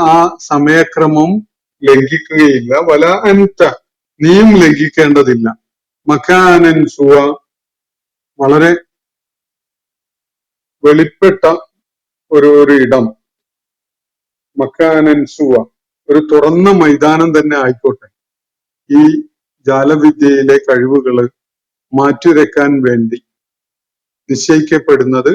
ആ സമയക്രമം ലംഘിക്കുകയില്ല. വല അൻത, നീയും ലംഘിക്കേണ്ടതില്ല. മക്കാനൻ സുവ, വളരെ വെളിപ്പെട്ട ഒരു ഇടം. മക്കാനൻ സുവ, ഒരു തുറന്ന മൈതാനം തന്നെ ആയിക്കോട്ടെ. ഈ ജാലവിദ്യയിലെ കഴിവുകള് മാറ്റിവെക്കാൻ വേണ്ടി നിശ്ചയിക്കപ്പെടുന്നത്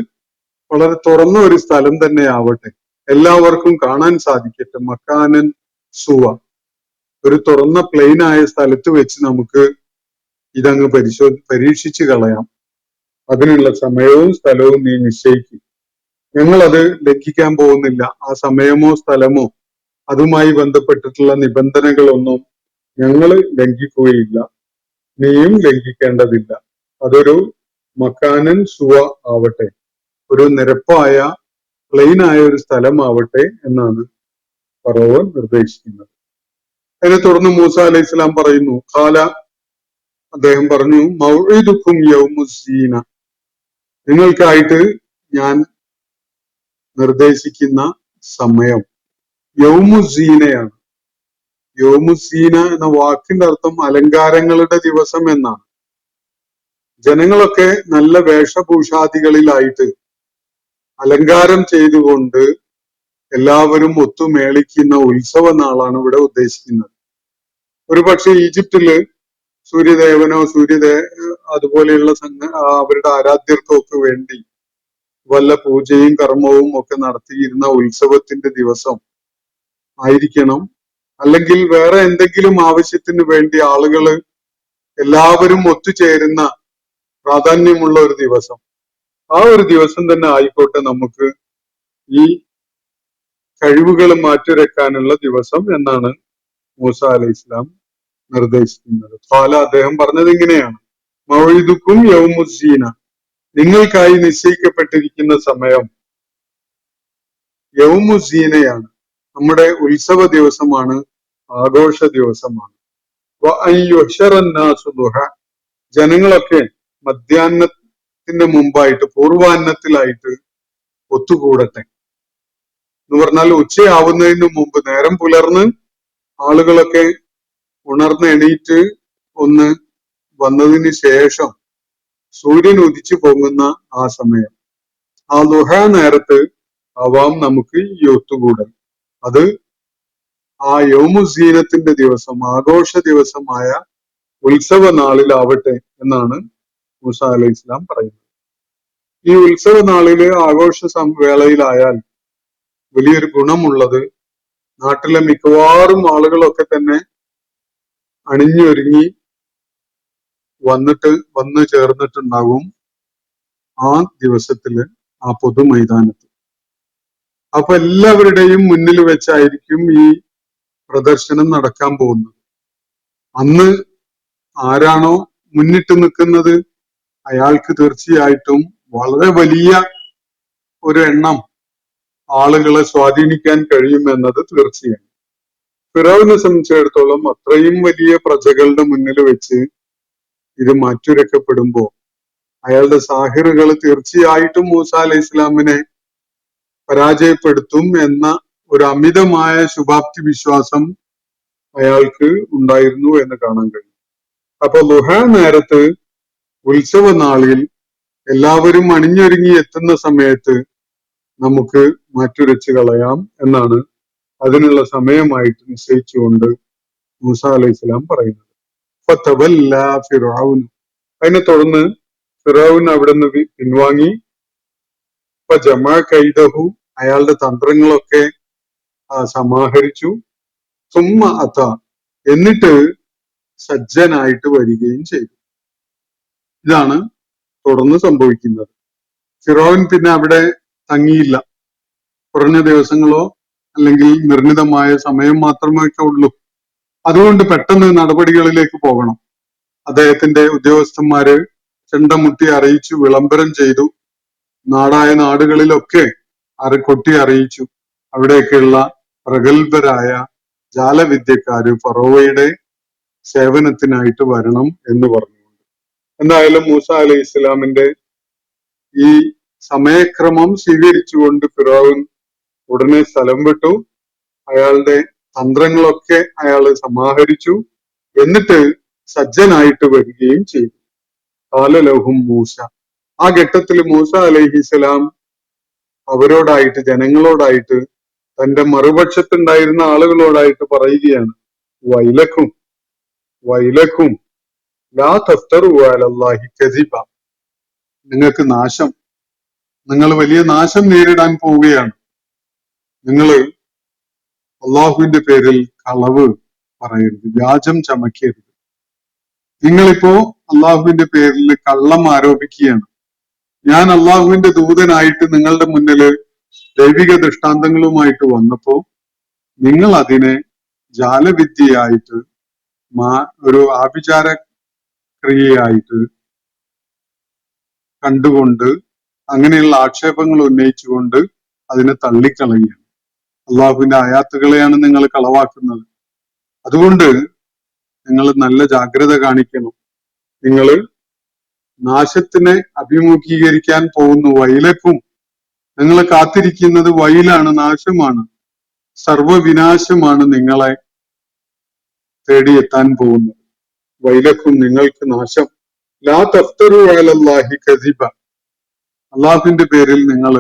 വളരെ തുറന്ന ഒരു സ്ഥലം തന്നെ ആവട്ടെ, എല്ലാവർക്കും കാണാൻ സാധിക്കട്ടെ. മക്കാനൻ സുവ, ഒരു തുറന്ന പ്ലെയിനായ സ്ഥലത്ത് വെച്ച് നമുക്ക് ഇതങ്ങ് പരീക്ഷിച്ച് കളയാം. അതിനുള്ള സമയവും സ്ഥലവും നീ നിശ്ചയിക്കും. ഞങ്ങളത് ലംഘിക്കാൻ പോകുന്നില്ല. ആ സമയമോ സ്ഥലമോ അതുമായി ബന്ധപ്പെട്ടിട്ടുള്ള നിബന്ധനകളൊന്നും ഞങ്ങൾ ലംഘിക്കുകയില്ല, നീയും ലംഘിക്കേണ്ടതില്ല. അതൊരു മക്കാനൻ സുവ ആവട്ടെ, ഒരു നിരപ്പായ പ്ലെയിനായ ഒരു സ്ഥലമാവട്ടെ എന്നാണ് ഫറവോൻ നിർദ്ദേശിക്കുന്നത്. അതിനെ തുടർന്ന് മൂസ അലൈഹി ഇസ്ലാം പറയുന്നു, ഖാല, അദ്ദേഹം പറഞ്ഞു, മൗഇദുക്കും യൗമുസ്സീന, നിങ്ങൾക്കായിട്ട് ഞാൻ നിർദ്ദേശിക്കുന്ന സമയം യൗമുസ്സീനയാണ്. യൗമുസ്സീന എന്ന വാക്കിന്റെ അർത്ഥം അലങ്കാരങ്ങളുടെ ദിവസം എന്നാണ്. ജനങ്ങളൊക്കെ നല്ല വേഷഭൂഷാദികളിലായിട്ട് അലങ്കാരം ചെയ്തുകൊണ്ട് എല്ലാവരും ഒത്തുമേളിക്കുന്ന ഉത്സവ നാളാണ് ഇവിടെ ഉദ്ദേശിക്കുന്നത്. ഒരു പക്ഷെ ഈജിപ്തില് സൂര്യദേവനോ അതുപോലെയുള്ള അവരുടെ ആരാധ്യർക്കോ ഒക്കെ വേണ്ടി വല്ല പൂജയും കർമ്മവും ഒക്കെ നടത്തിയിരുന്ന ഉത്സവത്തിന്റെ ദിവസം ആയിരിക്കണം, അല്ലെങ്കിൽ വേറെ എന്തെങ്കിലും ആവശ്യത്തിന് വേണ്ടി ആളുകള് എല്ലാവരും ഒത്തുചേരുന്ന പ്രാധാന്യമുള്ള ഒരു ദിവസം, ആ ഒരു ദിവസം തന്നെ ആയിക്കോട്ടെ നമുക്ക് ഈ കഴിവുകൾ മാറ്റിവെക്കാനുള്ള ദിവസം എന്നാണ് മൂസ അലൈഹി ഇസ്ലാം നിർദ്ദേശിക്കുന്നത്. അദ്ദേഹം പറഞ്ഞത് ഇങ്ങനെയാണ്: മൗഇദുക്കും യൗമുസ്സീന, നിങ്ങൾക്കായി നിശ്ചയിക്കപ്പെട്ടിരിക്കുന്ന സമയം യൗമുസ്സീനയാണ്, നമ്മുടെ ഉത്സവ ദിവസമാണ്, ആഘോഷ ദിവസമാണ്. ജനങ്ങളൊക്കെ മധ്യാഹ്നത്തിന്റെ മുമ്പായിട്ട് പൂർവാഹ്നത്തിലായിട്ട് ഒത്തുകൂടട്ടെ എന്ന് പറഞ്ഞാൽ ഉച്ചയാവുന്നതിന് മുമ്പ്, നേരം പുലർന്ന് ആളുകളൊക്കെ ഉണർന്ന് എണീറ്റ് ഒന്ന് വന്നതിന് ശേഷം സൂര്യൻ ഉദിച്ചു പോകുന്ന ആ സമയം, ആ ദുഹ നേരത്ത് ആവാം നമുക്ക് ഈ ഒത്തുകൂടൽ. അത് ആ യൗമുസീനത്തിന്റെ ദിവസം, ആഘോഷ ദിവസമായ ഉത്സവ നാളിലാവട്ടെ എന്നാണ് മൂസ അലൈഹി ഇസ്ലാം പറയുന്നത്. ഈ ഉത്സവ നാളില് ആഘോഷ വേളയിലായാൽ വലിയൊരു ഗുണമുള്ളത്, നാട്ടിലെ മിക്കവാറും ആളുകളൊക്കെ തന്നെ അണിഞ്ഞൊരുങ്ങി വന്നു ചേർന്നിട്ടുണ്ടാകും ആ ദിവസത്തില് ആ പൊതു മൈതാനത്ത്. അപ്പൊ എല്ലാവരുടെയും മുന്നിൽ വെച്ചായിരിക്കും ഈ പ്രദർശനം നടക്കാൻ പോകുന്നത്. അന്ന് ആരാണോ മുന്നിട്ട് നിൽക്കുന്നത് അയാൾക്ക് തീർച്ചയായിട്ടും വളരെ വലിയ ഒരു എണ്ണം ആളുകളെ സ്വാധീനിക്കാൻ കഴിയുമെന്നത് തീർച്ചയാണ്. ഫിറൗനെ സംബന്ധിച്ചിടത്തോളം അത്രയും വലിയ പ്രജകളുടെ മുന്നിൽ വെച്ച് ഇത് മാറ്റുരക്കപ്പെടുമ്പോ അയാളുടെ സാഹിറുകൾ തീർച്ചയായിട്ടും മൂസ അലൈഹി ഇസ്ലാമിനെ പരാജയപ്പെടുത്തും എന്ന ഒരു അമിതമായ ശുഭാപ്തി വിശ്വാസം അയാൾക്ക് ഉണ്ടായിരുന്നു എന്ന് കാണാൻ കഴിയും. അപ്പൊ ലുഹ നേരത്ത് ഉത്സവ നാളിൽ എല്ലാവരും അണിഞ്ഞൊരുങ്ങി എത്തുന്ന സമയത്ത് നമുക്ക് മാറ്റുരച്ച് കളയാം എന്നാണ് അതിനുള്ള സമയമായിട്ട് നിശ്ചയിച്ചുകൊണ്ട് മൂസ അലൈഹി സ്വലാം പറയുന്നത്. ഫിർഔൻ, അതിനെ തുടർന്ന് ഫിറൗൻ അവിടെ നിന്ന് പിൻവാങ്ങി. ജമാ കൈദഹു, അയാളുടെ തന്ത്രങ്ങളൊക്കെ സമാഹരിച്ചു. സുമ്മ അത, എന്നിട്ട് സജ്ജനായിട്ട് വരികയും ചെയ്തു. ഇതാണ് തുടർന്ന് സംഭവിക്കുന്നത്. ഫിറൗൻ പിന്നെ അവിടെ തങ്ങിയില്ല. കുറഞ്ഞ ദിവസങ്ങളോ അല്ലെങ്കിൽ നിർണിതമായ സമയം മാത്രമേ ഉള്ളൂ. അതുകൊണ്ട് പെട്ടെന്ന് നടപടികളിലേക്ക് പോകണം. അദ്ദേഹത്തിന്റെ ഉദ്യോഗസ്ഥന്മാര് ചെണ്ടമുട്ടി അറിയിച്ചു, വിളംബരം ചെയ്തു. നാടായ നാടുകളിലൊക്കെ കൊട്ടി അറിയിച്ചു. അവിടെയൊക്കെയുള്ള പ്രഗത്ഭരായ ജാലവിദ്യക്കാര് ഫറോവയുടെ സേവനത്തിനായിട്ട് വരണം എന്ന് പറഞ്ഞുകൊണ്ട്. എന്തായാലും മൂസ അലൈഹി ഇസ്ലാമിന്റെ ഈ സമയക്രമം സ്വീകരിച്ചുകൊണ്ട് ഫിറൗൻ ഉടനെ സ്ഥലം വിട്ടു. അയാളുടെ തന്ത്രങ്ങളൊക്കെ അയാൾ സമാഹരിച്ചു. എന്നിട്ട് സജ്ജനായിട്ട് വരികയും ചെയ്തു. ഖാലലഹും മൂസ, ആ ഘട്ടത്തിൽ മൂസ അലൈഹിസ്സലാം അവരോടായിട്ട്, ജനങ്ങളോടായിട്ട്, തന്റെ മറുപക്ഷത്തുണ്ടായിരുന്ന ആളുകളോടായിട്ട് പറയുകയാണ്: വൈലക്കും വൈലക്കും ലാ തഫ്തറു അലല്ലാഹി കദിബ, നിങ്ങൾക്ക് നാശം, നിങ്ങൾ വലിയ നാശം നേരിടാൻ പോവുകയാണ്. നിങ്ങൾ അള്ളാഹുവിന്റെ പേരിൽ കളവ് പറയരുത്, വ്യാജം ചമക്കരുത്. നിങ്ങളിപ്പോ അള്ളാഹുവിന്റെ പേരിൽ കള്ളം ആരോപിക്കുകയാണ്. ഞാൻ അള്ളാഹുവിന്റെ ദൂതനായിട്ട് നിങ്ങളുടെ മുന്നില് ദൈവിക ദൃഷ്ടാന്തങ്ങളുമായിട്ട് വന്നപ്പോ നിങ്ങൾ അതിനെ ജാലവിദ്യയായിട്ട്, ഒരു ആഭിചാര ക്രിയയായിട്ട് കണ്ടുകൊണ്ട്, അങ്ങനെയുള്ള ആക്ഷേപങ്ങൾ ഉന്നയിച്ചുകൊണ്ട് അതിനെ തള്ളിക്കളയുകയാണ്. അള്ളാഹുവിന്റെ ആയാത്തുകളെയാണ് നിങ്ങൾ കളവാക്കുന്നത്. അതുകൊണ്ട് നിങ്ങൾ നല്ല ജാഗ്രത കാണിക്കണം. നിങ്ങൾ നാശത്തിനെ അഭിമുഖീകരിക്കാൻ പോകുന്നു. വൈലക്കും, നിങ്ങൾ കാത്തിരിക്കുന്നത് വൈലാണ്, നാശമാണ്, സർവവിനാശമാണ് നിങ്ങളെ തേടിയെത്താൻ പോകുന്നത്. വൈലക്കും, നിങ്ങൾക്ക് നാശം. ലാ തഫ്തറു അലല്ലാഹി കദിബ, അള്ളാഹുവിന്റെ പേരിൽ നിങ്ങൾ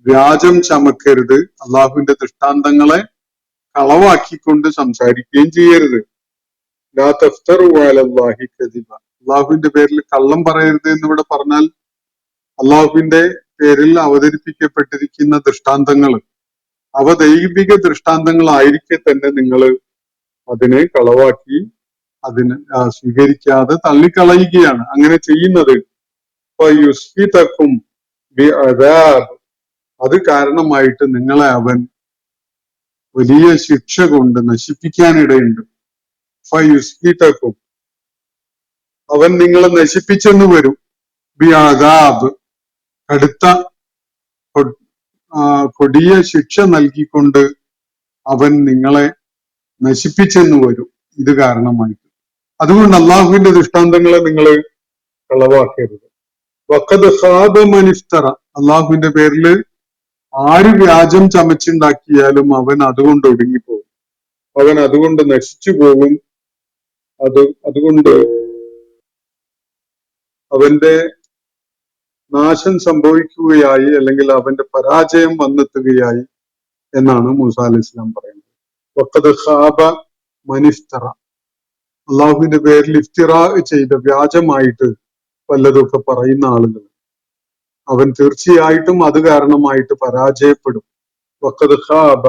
വ്യാജം ചമക്കരുത്. അള്ളാഹുവിന്റെ ദൃഷ്ടാന്തങ്ങളെ കളവാക്കിക്കൊണ്ട് സംസാരിക്കുകയും ചെയ്യരുത്. ലാ തഫ്തറു അലല്ലാഹി കദിബ, അള്ളാഹുവിന്റെ പേരിൽ കള്ളം പറയരുത് എന്നിവിടെ പറഞ്ഞാൽ അള്ളാഹുവിന്റെ പേരിൽ അവതരിപ്പിക്കപ്പെട്ടിരിക്കുന്ന ദൃഷ്ടാന്തങ്ങൾ അവ ദൈവിക ദൃഷ്ടാന്തങ്ങളായിരിക്കെ തന്നെ നിങ്ങൾ അതിനെ കളവാക്കി അതിനെ സ്വീകരിക്കാതെ തള്ളിക്കളയുകയാണ്. അങ്ങനെ ചെയ്യുന്നത് അത് കാരണമായിട്ട് നിങ്ങളെ അവൻ വലിയ ശിക്ഷ കൊണ്ട് നശിപ്പിക്കാനിടയുണ്ട്. ഫയുസ്കിതക്കും, അവൻ നിങ്ങളെ നശിപ്പിച്ചെന്ന് വരും. ബിഅദാബ്, കടുത്ത കൊടിയ ശിക്ഷ നൽകിക്കൊണ്ട് അവൻ നിങ്ങളെ നശിപ്പിച്ചെന്ന് വരും ഇത് കാരണമായിട്ട്. അതുകൊണ്ട് അള്ളാഹുവിന്റെ ദൃഷ്ടാന്തങ്ങളെ നിങ്ങൾ കളവാക്കരുത്. വഖദ് ഖാബ മൻ ഇഫ്തറ, അള്ളാഹുവിന്റെ പേരില് ആര് വ്യാജം ചമച്ചുണ്ടാക്കിയാലും അവൻ അതുകൊണ്ട് ഒടുങ്ങിപ്പോകും, അവൻ അതുകൊണ്ട് നശിച്ചു പോകും. അതുകൊണ്ട് അവന്റെ നാശം സംഭവിക്കുകയായി, അല്ലെങ്കിൽ അവന്റെ പരാജയം വന്നെത്തുകയായി എന്നാണ് മൂസാ അലൈഹി ഇസ്ലാം പറയുന്നത്. വഖദ് ഖാബ മൻ ഇഫ്തറ, അള്ളാഹുവിന്റെ പേരിൽ ഇഫ്തിറാ ചെയ്ത വ്യാജമായിട്ട് വല്ലതൊക്കെ പറയുന്ന ആളുകൾ, അവൻ തീർച്ചയായിട്ടും അത് കാരണമായിട്ട് പരാജയപ്പെടും. വഖദ് ഖാബ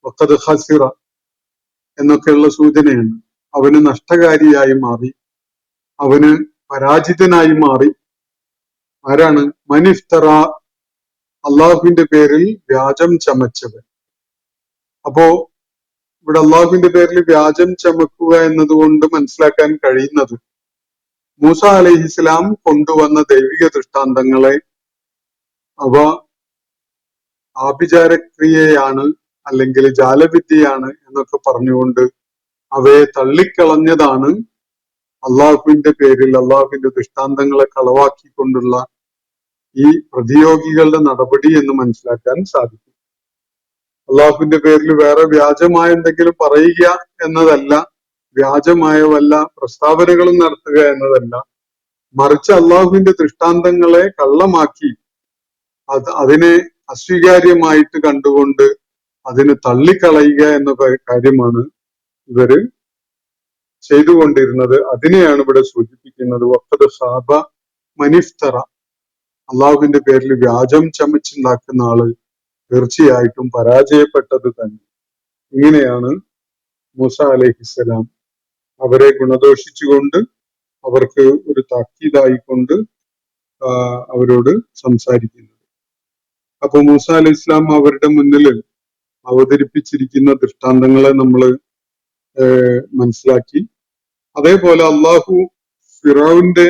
വഖദ് ഖസിറ എന്നൊക്കെയുള്ള സൂചനയാണ്. അവന് നഷ്ടകാരിയായി മാറി, അവന് പരാജിതനായി മാറി. ആരാണ്? മനിഫ്തറ, അള്ളാഹുവിന്റെ പേരിൽ വ്യാജം ചമച്ചവൻ. അപ്പോ ഇവിടെ അള്ളാഹുവിന്റെ പേരിൽ വ്യാജം ചമക്കുക എന്നതുകൊണ്ട് മനസ്സിലാക്കാൻ കഴിയുന്നത് മൂസ അലൈഹിസ്സലാം കൊണ്ടുവന്ന ദൈവിക ദൃഷ്ടാന്തങ്ങളെ അവ ആഭിചാരക്രിയയാണ് അല്ലെങ്കിൽ ജാലവിദ്യയാണ് എന്നൊക്കെ പറഞ്ഞുകൊണ്ട് അവയെ തള്ളിക്കളഞ്ഞതാണ് അള്ളാഹുവിന്റെ പേരിൽ അള്ളാഹുവിന്റെ ദൃഷ്ടാന്തങ്ങളെ കളവാക്കിക്കൊണ്ടുള്ള ഈ പ്രതിയോഗികളുടെ നടപടി എന്ന് മനസ്സിലാക്കാൻ സാധിക്കും. അള്ളാഹുവിന്റെ പേരിൽ വേറെ വ്യാജമായ എന്തെങ്കിലും പറയുക എന്നതല്ല, വ്യാജമായ വല്ല പ്രസ്താവനകളും നടത്തുക എന്നതല്ല, മറിച്ച് അള്ളാഹുവിന്റെ ദൃഷ്ടാന്തങ്ങളെ കള്ളമാക്കി അതിനെ അസ്വീകാര്യമായിട്ട് കണ്ടുകൊണ്ട് അതിനെ തള്ളിക്കളയുക എന്ന കാര്യമാണ് ഇവര് ചെയ്തുകൊണ്ടിരുന്നത്. അതിനെയാണ് ഇവിടെ സൂചിപ്പിക്കുന്നത്. വഖദ് ഖാബ മനിഫ്തറ, അള്ളാഹുവിന്റെ പേരിൽ വ്യാജം ചമച്ചുണ്ടാക്കുന്ന ആള് തീർച്ചയായിട്ടും പരാജയപ്പെട്ടത് തന്നെ. ഇങ്ങനെയാണ് മൂസ അലൈഹിസ്സലാം അവരെ ഗുണദോഷിച്ചുകൊണ്ട് അവർക്ക് ഒരു താക്കീതായിക്കൊണ്ട് അവരോട് സംസാരിക്കുന്നത്. അപ്പൊ മൂസ അലൈഹി ഇസ്ലാം അവരുടെ മുന്നിൽ അവതരിപ്പിച്ചിരിക്കുന്ന ദൃഷ്ടാന്തങ്ങളെ നമ്മൾ മനസ്സിലാക്കി. അതേപോലെ അള്ളാഹു ഫിറൗന്റെ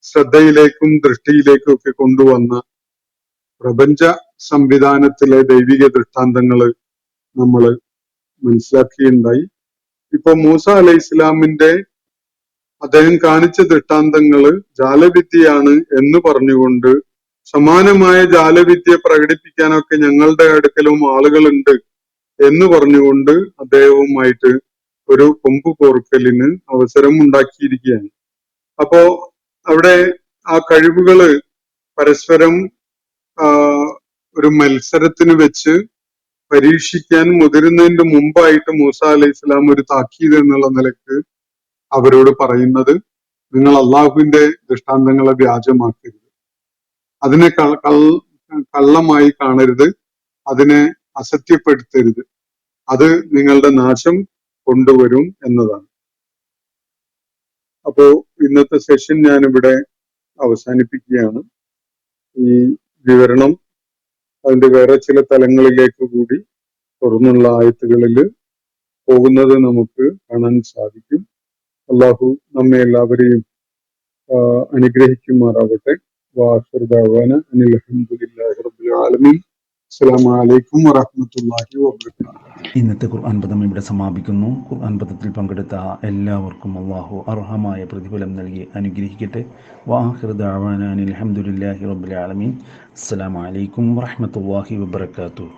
ശ്രദ്ധയിലേക്കും ദൃഷ്ടിയിലേക്കും ഒക്കെ കൊണ്ടുവന്ന പ്രപഞ്ച സംവിധാനത്തിലെ ദൈവിക ദൃഷ്ടാന്തങ്ങള് നമ്മൾ മനസ്സിലാക്കിയുണ്ടായി. ഇപ്പൊ മൂസ അലൈഹി ഇസ്ലാമിന്റെ അദ്ദേഹം കാണിച്ച ദൃഷ്ടാന്തങ്ങള് ജാലവിദ്യയാണ് എന്ന് പറഞ്ഞുകൊണ്ട് സമാനമായ ജാലവിദ്യ പ്രകടിപ്പിക്കാനൊക്കെ ഞങ്ങളുടെ അടുക്കലും ആളുകളുണ്ട് എന്ന് പറഞ്ഞുകൊണ്ട് അദ്ദേഹവുമായിട്ട് ഒരു കൊമ്പ് കോർക്കലിന് അവസരം ഉണ്ടാക്കിയിരിക്കുകയാണ്. അപ്പോ അവിടെ ആ കഴിവുകള് പരസ്പരം ഒരു മത്സരത്തിന് വെച്ച് പരീക്ഷിക്കാൻ മുതിരുന്നതിന്റെ മുമ്പായിട്ട് മൂസ അലൈഹി ഇസ്ലാം ഒരു താക്കീത് എന്നുള്ള നിലക്ക് അവരോട് പറയുന്നത്, നിങ്ങൾ അള്ളാഹുവിന്റെ ദൃഷ്ടാന്തങ്ങളെ വ്യാജമാക്കരുത്, അതിനെ കള്ളമായി കാണരുത്, അതിനെ അസത്യപ്പെടുത്തരുത്, അത് നിങ്ങളുടെ നാശം കൊണ്ടുവരും എന്നതാണ്. അപ്പോ ഇന്നത്തെ സെഷൻ ഞാനിവിടെ അവസാനിപ്പിക്കുകയാണ്. ഈ വിവരണം അതിന്റെ വേറെ ചില തലങ്ങളിലേക്ക് കൂടി തുറന്നുള്ള ആയത്തുകളിൽ പോകുന്നത് നമുക്ക് കാണാൻ സാധിക്കും. അള്ളാഹു നമ്മെ എല്ലാവരെയും അനുഗ്രഹിക്കുമാറാവട്ടെ. വാഖിറു ദഅവാന അനിൽ ഹംദുലില്ലാഹി റബ്ബിൽ ആലമീൻ. അസ്സലാമു അലൈക്കും വറഹ്മത്തുള്ളാഹി വബറകാതുഹു. ഇന്നത്തെ ഖുർആൻ പദം ഇവിടെ സമാപിക്കുന്നു. ഖുർആൻ പദത്തിൽ പങ്കെടുത്ത എല്ലാവർക്കും അള്ളാഹു അർഹമായ പ്രതിഫലം നൽകി അനുഗ്രഹിക്കട്ടെ. വആഖിറു ദഅവാന അനിൽ ഹംദുലില്ലാഹി റബ്ബിൽ ആലമീൻ. അസ്സലാമു അലൈക്കും വറഹ്മത്തുള്ളാഹി വബറകാതുഹു.